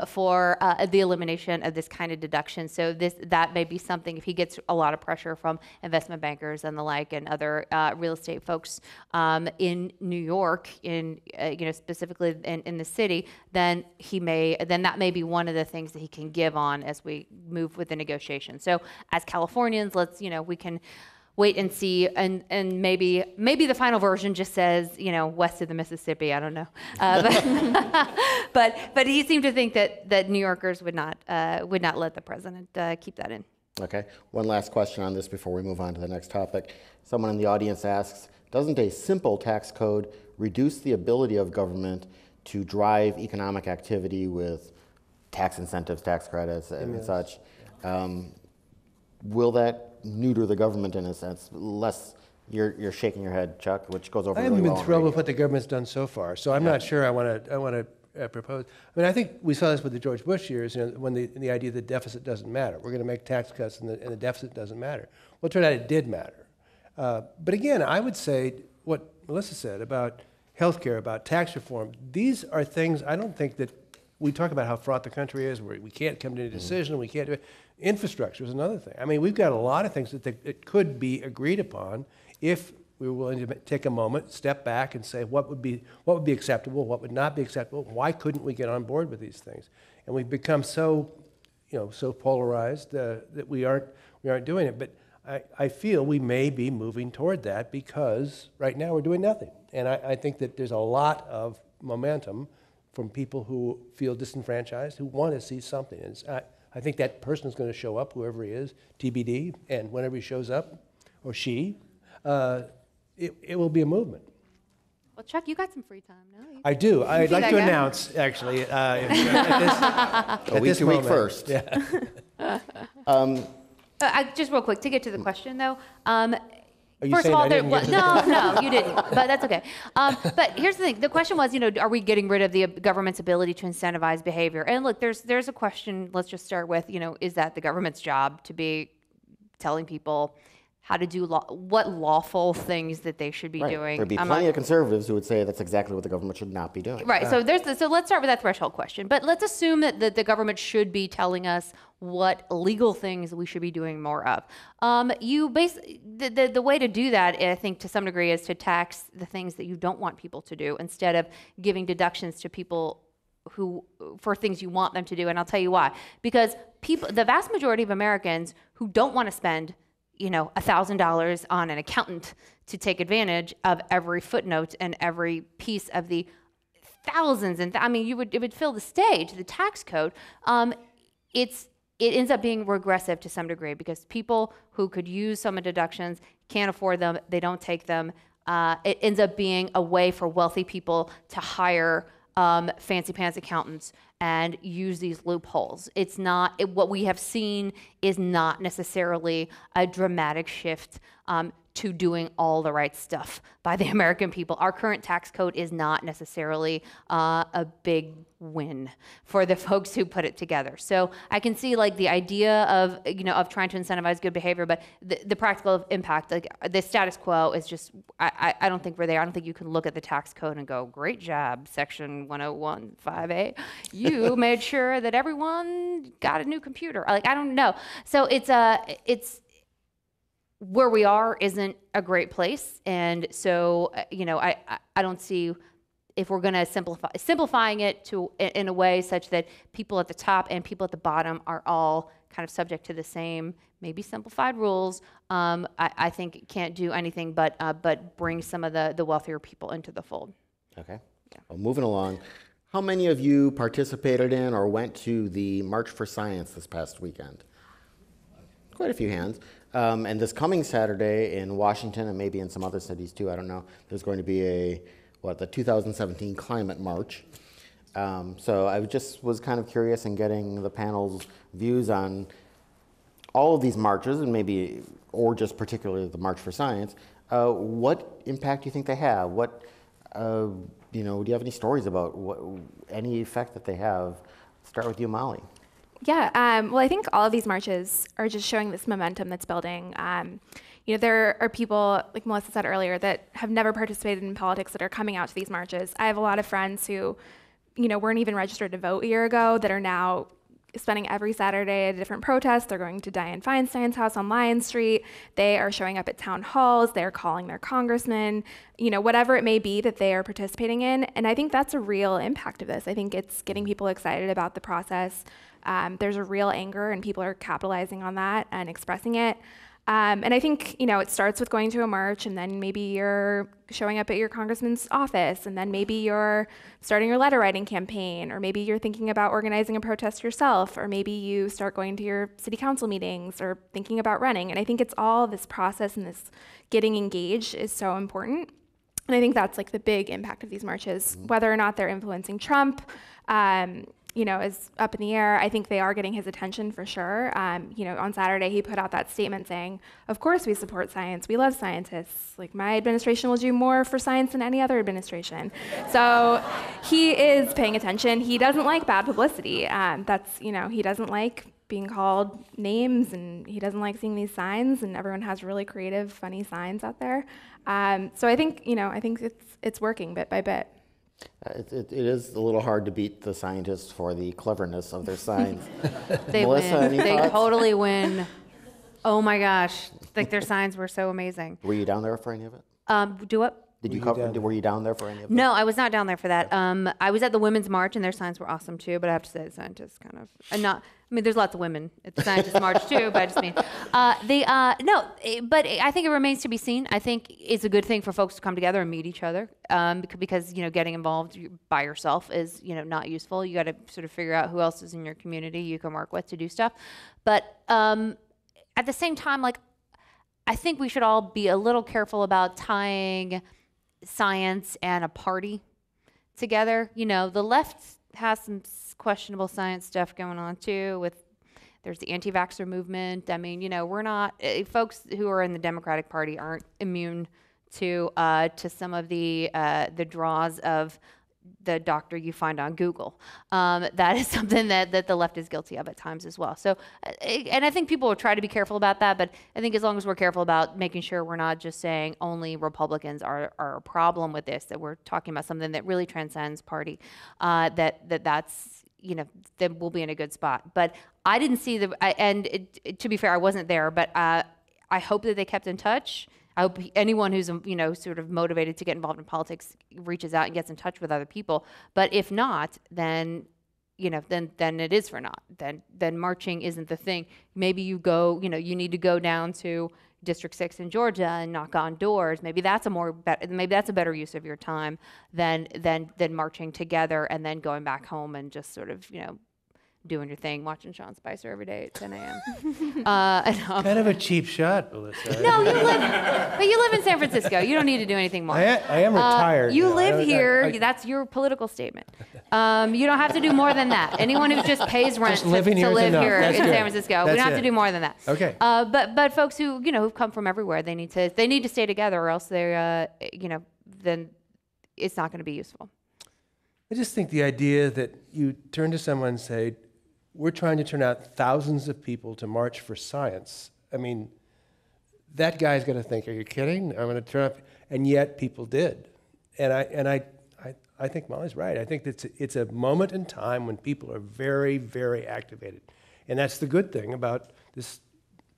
S2: for the elimination of this kind of deduction. So that may be something, if he gets a lot of pressure from investment bankers and the like and other real estate folks in New York, specifically in the city, then that may be one of the things that he can give on as we move with the negotiation. So as Californians, we can wait and see, and maybe the final version just says, west of the Mississippi. I don't know, but he seemed to think that New Yorkers would not let the president keep that in.
S1: Okay. One last question on this before we move on to the next topic. Someone in the audience asks, doesn't a simple tax code reduce the ability of government to drive economic activity with tax incentives, tax credits, and such? Will that neuter the government in a sense? You're shaking your head, Chuck, which goes over.
S4: I haven't been thrilled with what the government's done so far, so I'm not sure I want to propose. I mean, I think we saw this with the George Bush years, when the idea that deficit doesn't matter. We're going to make tax cuts, and the deficit doesn't matter. Well, it turned out it did matter. But again, I would say what Melissa said about healthcare, about tax reform. These are things I don't think that we talk about how fraught the country is, where we can't come to a decision, we can't do it. Infrastructure is another thing. I mean, we've got a lot of things that could be agreed upon if we were willing to take a moment, step back, and say what would be acceptable, what would not be acceptable. Why couldn't we get on board with these things? And we've become so polarized that we aren't doing it. But I feel we may be moving toward that because right now we're doing nothing. And I think that there's a lot of momentum from people who feel disenfranchised, who want to see something. And I think that person is going to show up, whoever he is, TBD, and whenever he shows up, or she, it will be a movement.
S2: Well, Chuck, you got some free time now.
S4: I do. I'd like to announce, actually, at this
S1: week
S4: moment.
S1: First.
S4: Yeah.
S2: Just real quick, to get to the question, though.
S4: Are you
S2: First
S4: saying
S2: of all,
S4: I didn't get to the
S2: no, you didn't, but that's okay. But here's the thing. The question was, are we getting rid of the government's ability to incentivize behavior? And look, there's a question, let's just start with, is that the government's job to be telling people how to do what lawful things that they should be doing?
S1: There'd be plenty of conservatives who would say that's exactly what the government should not be doing.
S2: Right. So so let's start with that threshold question. But let's assume that the government should be telling us what legal things we should be doing more of. The way to do that, I think, to some degree, is to tax the things that you don't want people to do instead of giving deductions to people for things you want them to do. And I'll tell you why. Because the vast majority of Americans who don't want to spend $1,000 on an accountant to take advantage of every footnote and every piece of the thousands and it would fill the stage, the tax code. It ends up being regressive to some degree because people who could use some of the deductions can't afford them, they don't take them. It ends up being a way for wealthy people to hire fancy pants accountants and use these loopholes. It's not, what we have seen is not necessarily a dramatic shift to doing all the right stuff by the American people. Our current tax code is not necessarily a big win for the folks who put it together. So I can see the idea of trying to incentivize good behavior, but the practical impact, the status quo is just, I don't think we're there. I don't think you can look at the tax code and go, great job, section 101(5)(a). You made sure that everyone got a new computer. I don't know. So it's where we are isn't a great place, and so I don't see if we're going to simplifying it in a way such that people at the top and people at the bottom are all kind of subject to the same, maybe simplified rules. I think it can't do anything but bring some of the wealthier people into the fold.
S1: Okay. Yeah. Well, moving along, how many of you participated in or went to the March for Science this past weekend? Quite a few hands. And this coming Saturday in Washington and maybe in some other cities too, I don't know, there's going to be the 2017 Climate March. So I was kind of curious in getting the panel's views on all of these marches and or just particularly the March for Science. What impact do you think they have? Do you have any stories about any effect that they have? Start with you, Molly.
S3: Yeah, well, I think all of these marches are just showing this momentum that's building. There are people, like Melissa said earlier, that have never participated in politics that are coming out to these marches. I have a lot of friends who, weren't even registered to vote a year ago that are now spending every Saturday at a different protest. They're going to Dianne Feinstein's house on Lyon Street. They are showing up at town halls. They're calling their congressman, whatever it may be that they are participating in. And I think that's a real impact of this. I think it's getting people excited about the process. There's a real anger, and people are capitalizing on that and expressing it. And I think, it starts with going to a march, and then maybe you're showing up at your congressman's office, and then maybe you're starting your letter writing campaign, or maybe you're thinking about organizing a protest yourself, or maybe you start going to your city council meetings or thinking about running. And I think it's all this process, and this getting engaged is so important. And I think that's like the big impact of these marches. Whether or not they're influencing Trump, is up in the air. I think they are getting his attention for sure. On Saturday, he put out that statement saying, of course we support science. We love scientists. Like, my administration will do more for science than any other administration. So he is paying attention. He doesn't like bad publicity. He doesn't like being called names, and he doesn't like seeing these signs, and everyone has really creative, funny signs out there. So I think it's working bit by bit.
S1: It is a little hard to beat the scientists for the cleverness of their signs.
S2: They
S1: Melissa,
S2: win.
S1: any
S2: They
S1: thoughts?
S2: totally win. Oh my gosh, like their signs were so amazing.
S1: Were you down there for any of it?
S2: Do what?
S1: Were you down there for any of it?
S2: No, I was not down there for that. I was at the Women's March, and their signs were awesome too. But I have to say, the scientists kind of, there's lots of women at the Scientists March too. But I just mean, but I think it remains to be seen. I think it's a good thing for folks to come together and meet each other, because getting involved by yourself is not useful. You got to sort of figure out who else is in your community you can work with to do stuff. But at the same time, I think we should all be a little careful about tying science and a party together. The left has some questionable science stuff going on too. There's the anti-vaxxer movement. We're not folks who are in the Democratic Party aren't immune to some of the draws of the doctor you find on Google. That is something that the left is guilty of at times as well. So, and I think people will try to be careful about that, but I think as long as we're careful about making sure we're not just saying only Republicans are a problem with this, that we're talking about something that really transcends party, that's then we'll be in a good spot. But I didn't see to be fair, I wasn't there, but I hope that they kept in touch. I hope anyone who's sort of motivated to get involved in politics reaches out and gets in touch with other people. But if not, then then it is for naught. Then marching isn't the thing. Maybe you go, you need to go down to District 6 in Georgia and knock on doors. Maybe that's a better use of your time than marching together and then going back home and just sort of doing your thing, watching Sean Spicer every day at 10 a.m.
S4: Kind of a cheap shot, Melissa.
S2: No, you live in San Francisco. You don't need to do anything more.
S4: I am retired.
S2: You
S4: now.
S2: live here. That's your political statement. You don't have to do more than that. Anyone who just pays rent to live here in
S4: That's
S2: San
S4: good.
S2: Francisco, we don't have to do more than that.
S4: Okay.
S2: But folks who who've come from everywhere, they need to stay together, or else they're then it's not going to be useful.
S4: I just think the idea that you turn to someone and say, we're trying to turn out thousands of people to march for science. That guy's going to think, are you kidding? I'm going to turn up. And yet people did. And I think Molly's right. I think it's a moment in time when people are very, very activated. And that's the good thing about this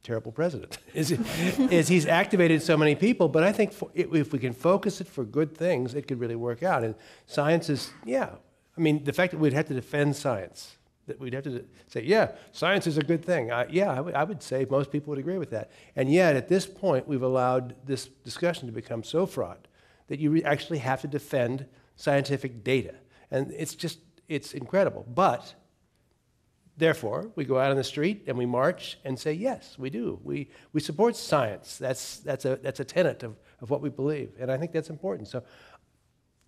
S4: terrible president, is he's activated so many people. But I think if we can focus it for good things, it could really work out. And science is, the fact that we'd have to defend science, that we'd have to say, science is a good thing. I would say most people would agree with that. And yet, at this point, we've allowed this discussion to become so fraught that you actually have to defend scientific data. And it's incredible. But, therefore, we go out on the street and we march and say, yes, we do. We support science. That's a tenet of what we believe. And I think that's important. So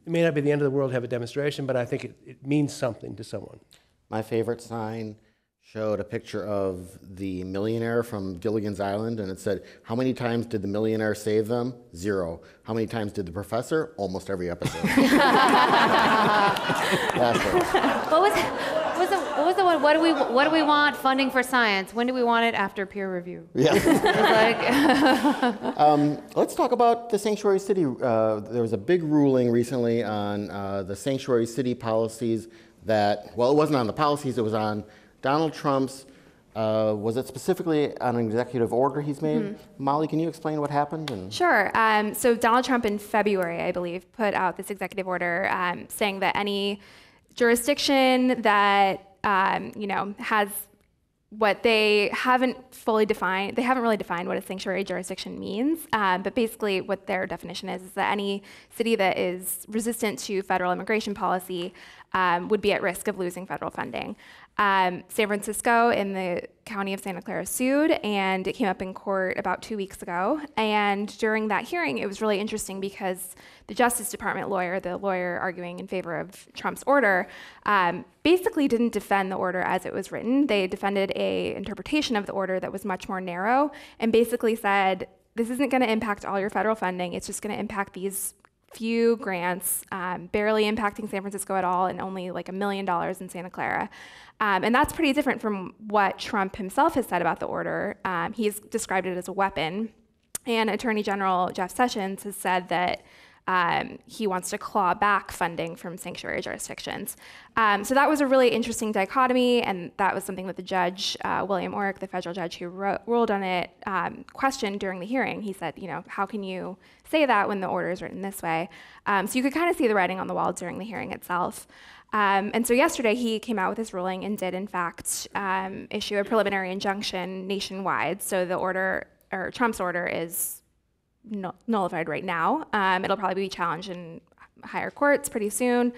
S4: it may not be the end of the world to have a demonstration, but I think it means something to someone.
S1: My favorite sign showed a picture of the millionaire from Gilligan's Island, and it said, how many times did the millionaire save them? 0. How many times did the professor? Almost every episode. That's it.
S2: What was the one what do we want funding for science? When do we want it? After peer review.
S1: Yeah.
S2: Like,
S1: Let's talk about the sanctuary city. There was a big ruling recently on the sanctuary city policies that, well, it wasn't on the policies, it was on Donald Trump's, was it specifically on an executive order he's made? Molly, can you explain what happened?
S3: Sure. So Donald Trump in February, I believe, put out this executive order saying that any jurisdiction that has what they haven't fully defined, they haven't really defined what a sanctuary jurisdiction means, but basically what their definition is that any city that is resistant to federal immigration policy would be at risk of losing federal funding. San Francisco in the county of Santa Clara sued, and it came up in court about 2 weeks ago. And during that hearing, it was really interesting because the Justice Department lawyer, the lawyer arguing in favor of Trump's order, basically didn't defend the order as it was written. They defended an interpretation of the order that was much more narrow and basically said, this isn't going to impact all your federal funding. It's just going to impact these few grants, barely impacting San Francisco at all, and only like $1 million in Santa Clara. And that's pretty different from what Trump himself has said about the order. He's described it as a weapon. And Attorney General Jeff Sessions has said that he wants to claw back funding from sanctuary jurisdictions. So that was a really interesting dichotomy, and that was something that the judge, William Orrick, the federal judge who ruled on it, questioned during the hearing. He said, how can you say that when the order is written this way? So you could kind of see the writing on the wall during the hearing itself. And so yesterday he came out with his ruling and did, in fact, issue a preliminary injunction nationwide. So the order, or Trump's order, is nullified right now. It'll probably be challenged in higher courts pretty soon.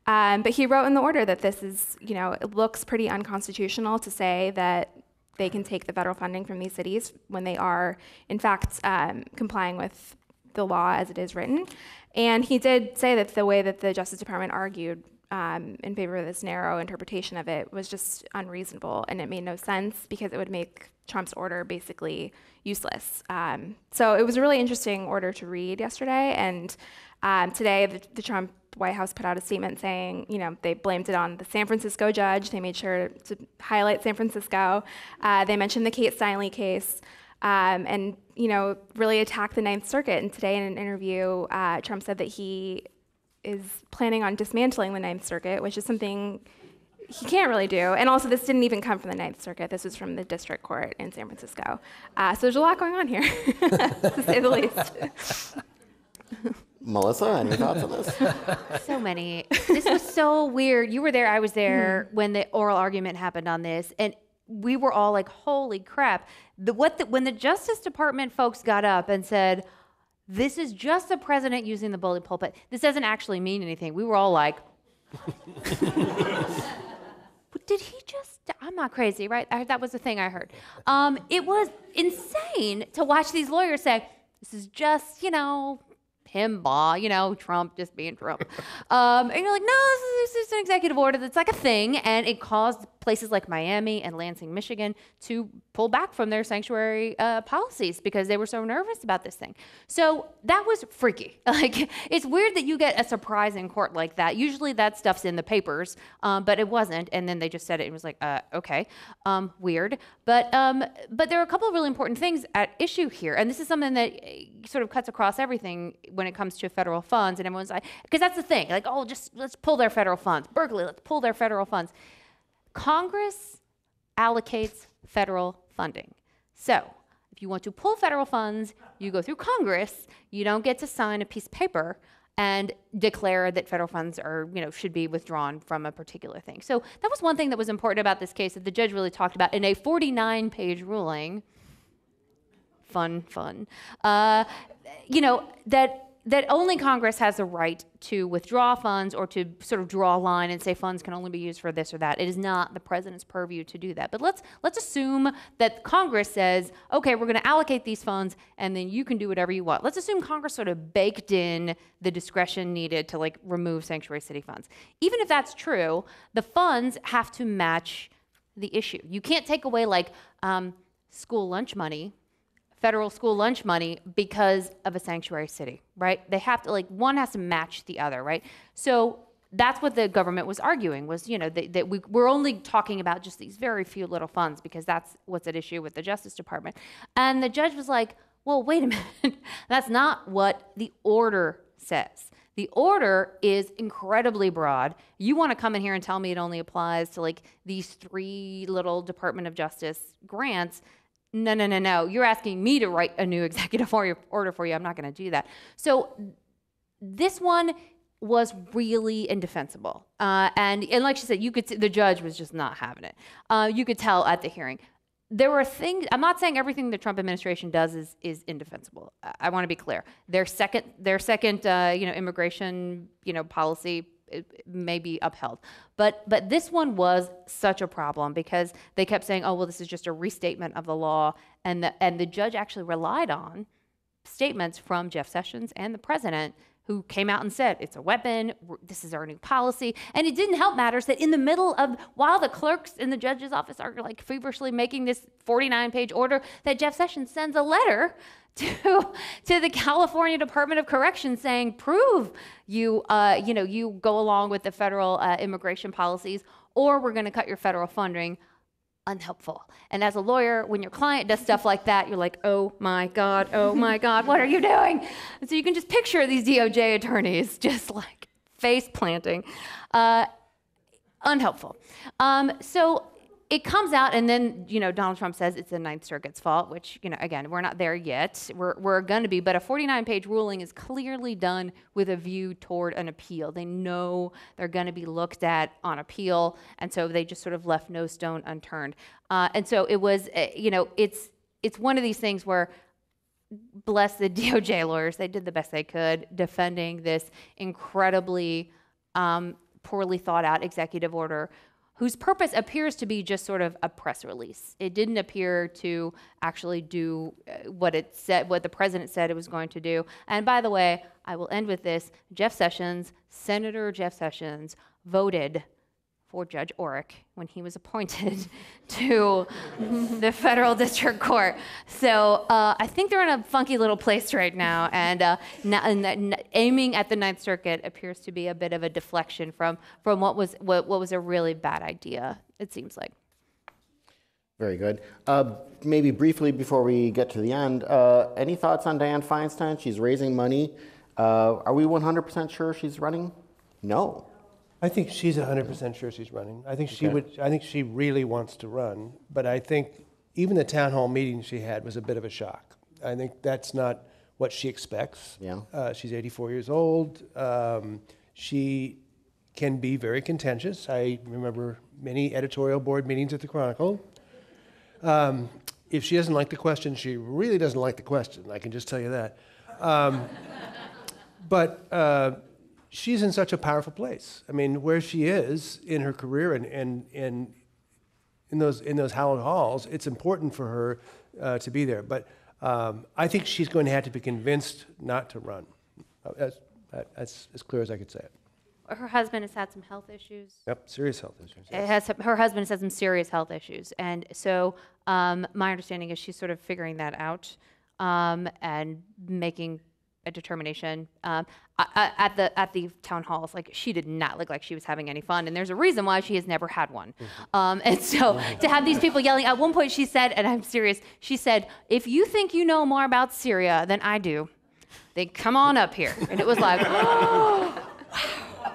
S3: But he wrote in the order that this is, it looks pretty unconstitutional to say that they can take the federal funding from these cities when they are, in fact, complying with the law as it is written. And he did say that the way that the Justice Department argued in favor of this narrow interpretation of it was just unreasonable, and it made no sense because it would make Trump's order basically useless. So it was a really interesting order to read yesterday, and today the Trump White House put out a statement saying, they blamed it on the San Francisco judge. They made sure to highlight San Francisco. They mentioned the Kate Steinle case, and really attacked the Ninth Circuit. And today in an interview, Trump said that he is planning on dismantling the Ninth Circuit, which is something he can't really do. And also, this didn't even come from the Ninth Circuit. This was from the district court in San Francisco. So there's a lot going on here, to say the least.
S1: Melissa, any thoughts on this?
S2: so many. This was so weird. You were there, I was there when the oral argument happened on this, and we were all like, holy crap. When the Justice Department folks got up and said, this is just the president using the bully pulpit, this doesn't actually mean anything, we were all like, did he just, I'm not crazy, right? That was the thing I heard. It was insane to watch these lawyers say, this is just, pinball, Trump just being Trump. And you're like, no, this is an executive order that's like a thing, and it caused places like Miami and Lansing, Michigan to pull back from their sanctuary policies because they were so nervous about this thing. So that was freaky. Like, it's weird that you get a surprise in court like that. Usually that stuff's in the papers, but it wasn't, and then they just said it and was like, okay, weird. But there are a couple of really important things at issue here, and this is something that sort of cuts across everything when it comes to federal funds, and everyone's like, because that's the thing, like, oh, just let's pull their federal funds. Berkeley, let's pull their federal funds. Congress allocates federal funding. So if you want to pull federal funds, you go through Congress. You don't get to sign a piece of paper and declare that federal funds are, should be withdrawn from a particular thing. So that was one thing that was important about this case that the judge really talked about in a 49-page ruling. Fun. That only Congress has the right to withdraw funds or to sort of draw a line and say funds can only be used for this or that. It is not the president's purview to do that. But let's assume that Congress says, okay, we're going to allocate these funds, and then you can do whatever you want. Let's assume Congress sort of baked in the discretion needed to remove sanctuary city funds. Even if that's true, the funds have to match the issue. You can't take away school lunch money, federal school lunch money, because of a sanctuary city, right? They have to, one has to match the other, right? So that's what the government was arguing was, that we're only talking about just these very few little funds because that's what's at issue with the Justice Department. And the judge was like, well, wait a minute. That's not what the order says. The order is incredibly broad. You want to come in here and tell me it only applies to like these 3 little Department of Justice grants. No. You're asking me to write a new executive order for you. I'm not going to do that. So this one was really indefensible. And like she said, you could see the judge was just not having it. You could tell at the hearing. There were things, I'm not saying everything the Trump administration does is indefensible. I want to be clear. Their second immigration, policy may be upheld. But this one was such a problem because they kept saying, oh, well, this is just a restatement of the law. And the judge actually relied on statements from Jeff Sessions and the president who came out and said, it's a weapon, this is our new policy. And it didn't help matters that in the middle of, while the clerks in the judge's office are like feverishly making this 49-page order, that Jeff Sessions sends a letter to the California Department of Corrections saying, prove you go along with the federal immigration policies, or we're gonna cut your federal funding. Unhelpful. And as a lawyer, when your client does stuff like that, you're like, oh my God, what are you doing? And so you can just picture these DOJ attorneys just like face planting. Unhelpful. So it comes out, and then Donald Trump says it's the Ninth Circuit's fault, which again, we're not there yet. We're going to be, but a 49-page ruling is clearly done with a view toward an appeal. They know they're going to be looked at on appeal, and so they just sort of left no stone unturned. And so it was, it's one of these things where, bless the DOJ lawyers, they did the best they could defending this incredibly poorly thought out executive order, whose purpose appears to be just sort of a press release. It didn't appear to actually do what the president said it was going to do. And by the way, I will end with this. Senator Jeff Sessions, voted for Judge Orrick when he was appointed to the federal district court. So I think they're in a funky little place right now, and aiming at the Ninth Circuit appears to be a bit of a deflection from what was a really bad idea, it seems like.
S1: Very good. Maybe briefly before we get to the end, any thoughts on Dianne Feinstein? She's raising money. Are we 100% sure she's running? No.
S4: I think she's 100% sure she's running. I think she would. I think she really wants to run. But I think even the town hall meeting she had was a bit of a shock. I think that's not what she expects.
S1: Yeah.
S4: She's 84 years old. She can be very contentious. I remember many editorial board meetings at the Chronicle. If she doesn't like the question, she really doesn't like the question. I can just tell you that. But she's in such a powerful place. I mean, where she is in her career and in those hallowed halls, it's important for her to be there. But I think she's going to have to be convinced not to run. That's as clear as I could say it.
S2: Her husband has had some health issues.
S4: Yep, serious health issues. Yes.
S2: Her husband has had some serious health issues, and so my understanding is she's sort of figuring that out and making a determination. At the town halls, like, she did not look like she was having any fun, and there's a reason why she has never had one. And so to have these people yelling, at one point she said, and I'm serious, she said, if you think you know more about Syria than I do, then come on up here. And it was like, oh, wow.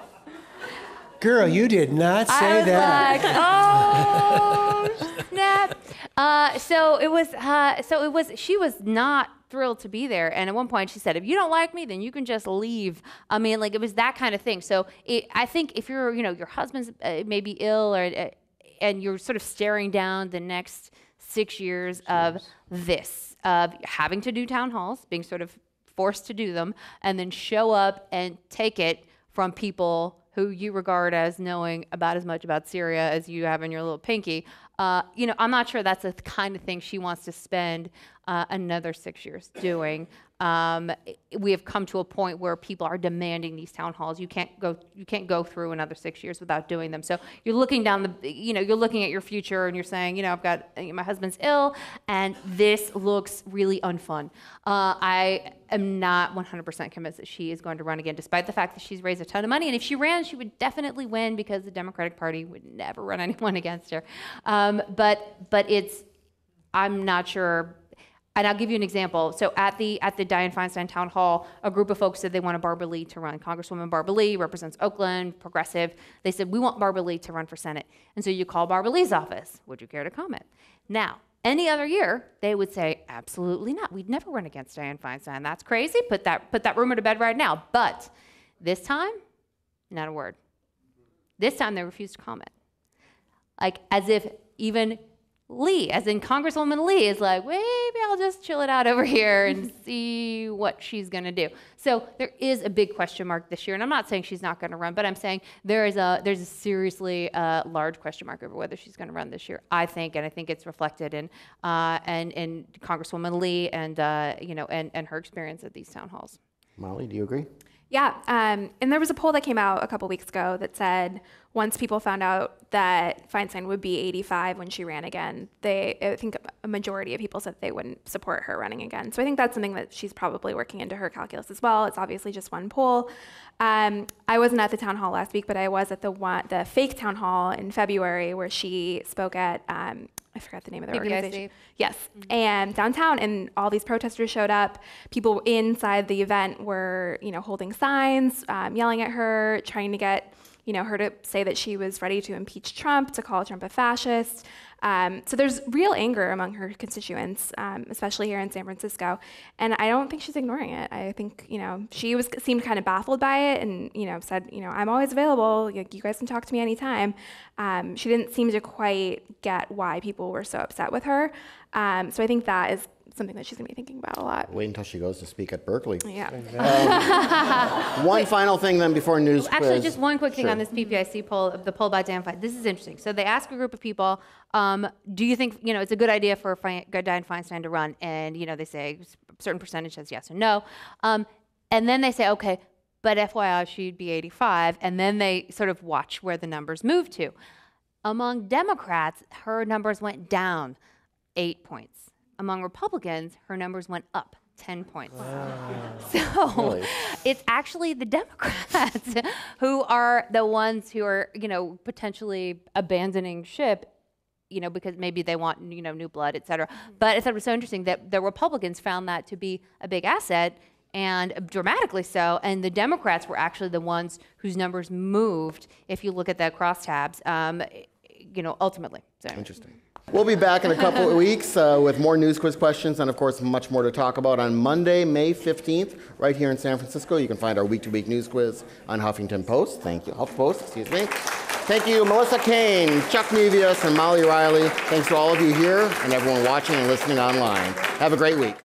S4: Girl, you did not say that.
S2: I was like, oh, snap. So it was, she was not thrilled to be there. And at one point she said, if you don't like me, then you can just leave. I mean, like, it was that kind of thing. So I think if you're, your husband's maybe ill, and you're sort of staring down the next 6 years of this, of having to do town halls, being sort of forced to do them, and then show up and take it from people who you regard as knowing about as much about Syria as you have in your little pinky. I'm not sure that's the kind of thing she wants to spend another 6 years doing. we have come to a point where people are demanding these town halls. You can't go through another 6 years without doing them. So you're looking down you're looking at your future and you're saying, I've got, my husband's ill and this looks really unfun. I am not 100% convinced that she is going to run again, despite the fact that she's raised a ton of money. And if she ran, she would definitely win because the Democratic Party would never run anyone against her. But I'm not sure. And I'll give you an example. So at the Dianne Feinstein Town Hall, a group of folks said they wanted Barbara Lee to run. Congresswoman Barbara Lee represents Oakland, progressive. They said, we want Barbara Lee to run for Senate. And so you call Barbara Lee's office. Would you care to comment? Now, any other year, they would say, absolutely not. We'd never run against Dianne Feinstein. That's crazy. Put that rumor to bed right now. But this time, not a word. This time, they refused to comment. Like, as if even Lee, as in Congresswoman Lee, is like, maybe I'll just chill it out over here and see what she's going to do. So there is a big question mark this year, and I'm not saying she's not going to run, but I'm saying there's a seriously large question mark over whether she's going to run this year. I think it's reflected in Congresswoman Lee and her experience at these town halls.
S1: Molly, do you agree?
S3: Yeah, and there was a poll that came out a couple weeks ago that said once people found out that Feinstein would be 85 when she ran again, I think a majority of people said they wouldn't support her running again. So I think that's something that she's probably working into her calculus as well. It's obviously just one poll. I wasn't at the town hall last week, but I was at the fake town hall in February where she spoke at, I forgot the name of the organization. Yes, and downtown, and all these protesters showed up. People inside the event were, holding signs, yelling at her, trying to get, her to say that she was ready to impeach Trump, to call Trump a fascist. So there's real anger among her constituents, especially here in San Francisco. And I don't think she's ignoring it. I think, she seemed kind of baffled by it and, said, I'm always available. You guys can talk to me anytime. She didn't seem to quite get why people were so upset with her. So I think that is something that she's going to be thinking about a lot.
S1: Wait until she goes to speak at Berkeley.
S3: Yeah.
S1: One final thing then before news quiz.
S2: Actually, just one quick thing on this PPIC poll, the poll by Dianne Feinstein. This is interesting. So they ask a group of people, do you think, it's a good idea for Dianne Feinstein to run? And, they say a certain percentage says yes or no. And then they say, okay, but FYI, she'd be 85. And then they sort of watch where the numbers move to. Among Democrats, her numbers went down 8 points. Among Republicans, her numbers went up 10 points. So
S1: Really?
S2: It's actually the Democrats who are the ones who are, potentially abandoning ship, because maybe they want, new blood, et cetera. But I thought it was so interesting that the Republicans found that to be a big asset, and dramatically so. And the Democrats were actually the ones whose numbers moved, if you look at the crosstabs, ultimately. So.
S1: Interesting. We'll be back in a couple of weeks with more news quiz questions and, of course, much more to talk about on Monday, May 15th, right here in San Francisco. You can find our week-to-week news quiz on Huffington Post. Thank you. HuffPost, excuse me. Thank you, Melissa Kane, Chuck Nevius, and Molly Riley. Thanks to all of you here and everyone watching and listening online. Have a great week.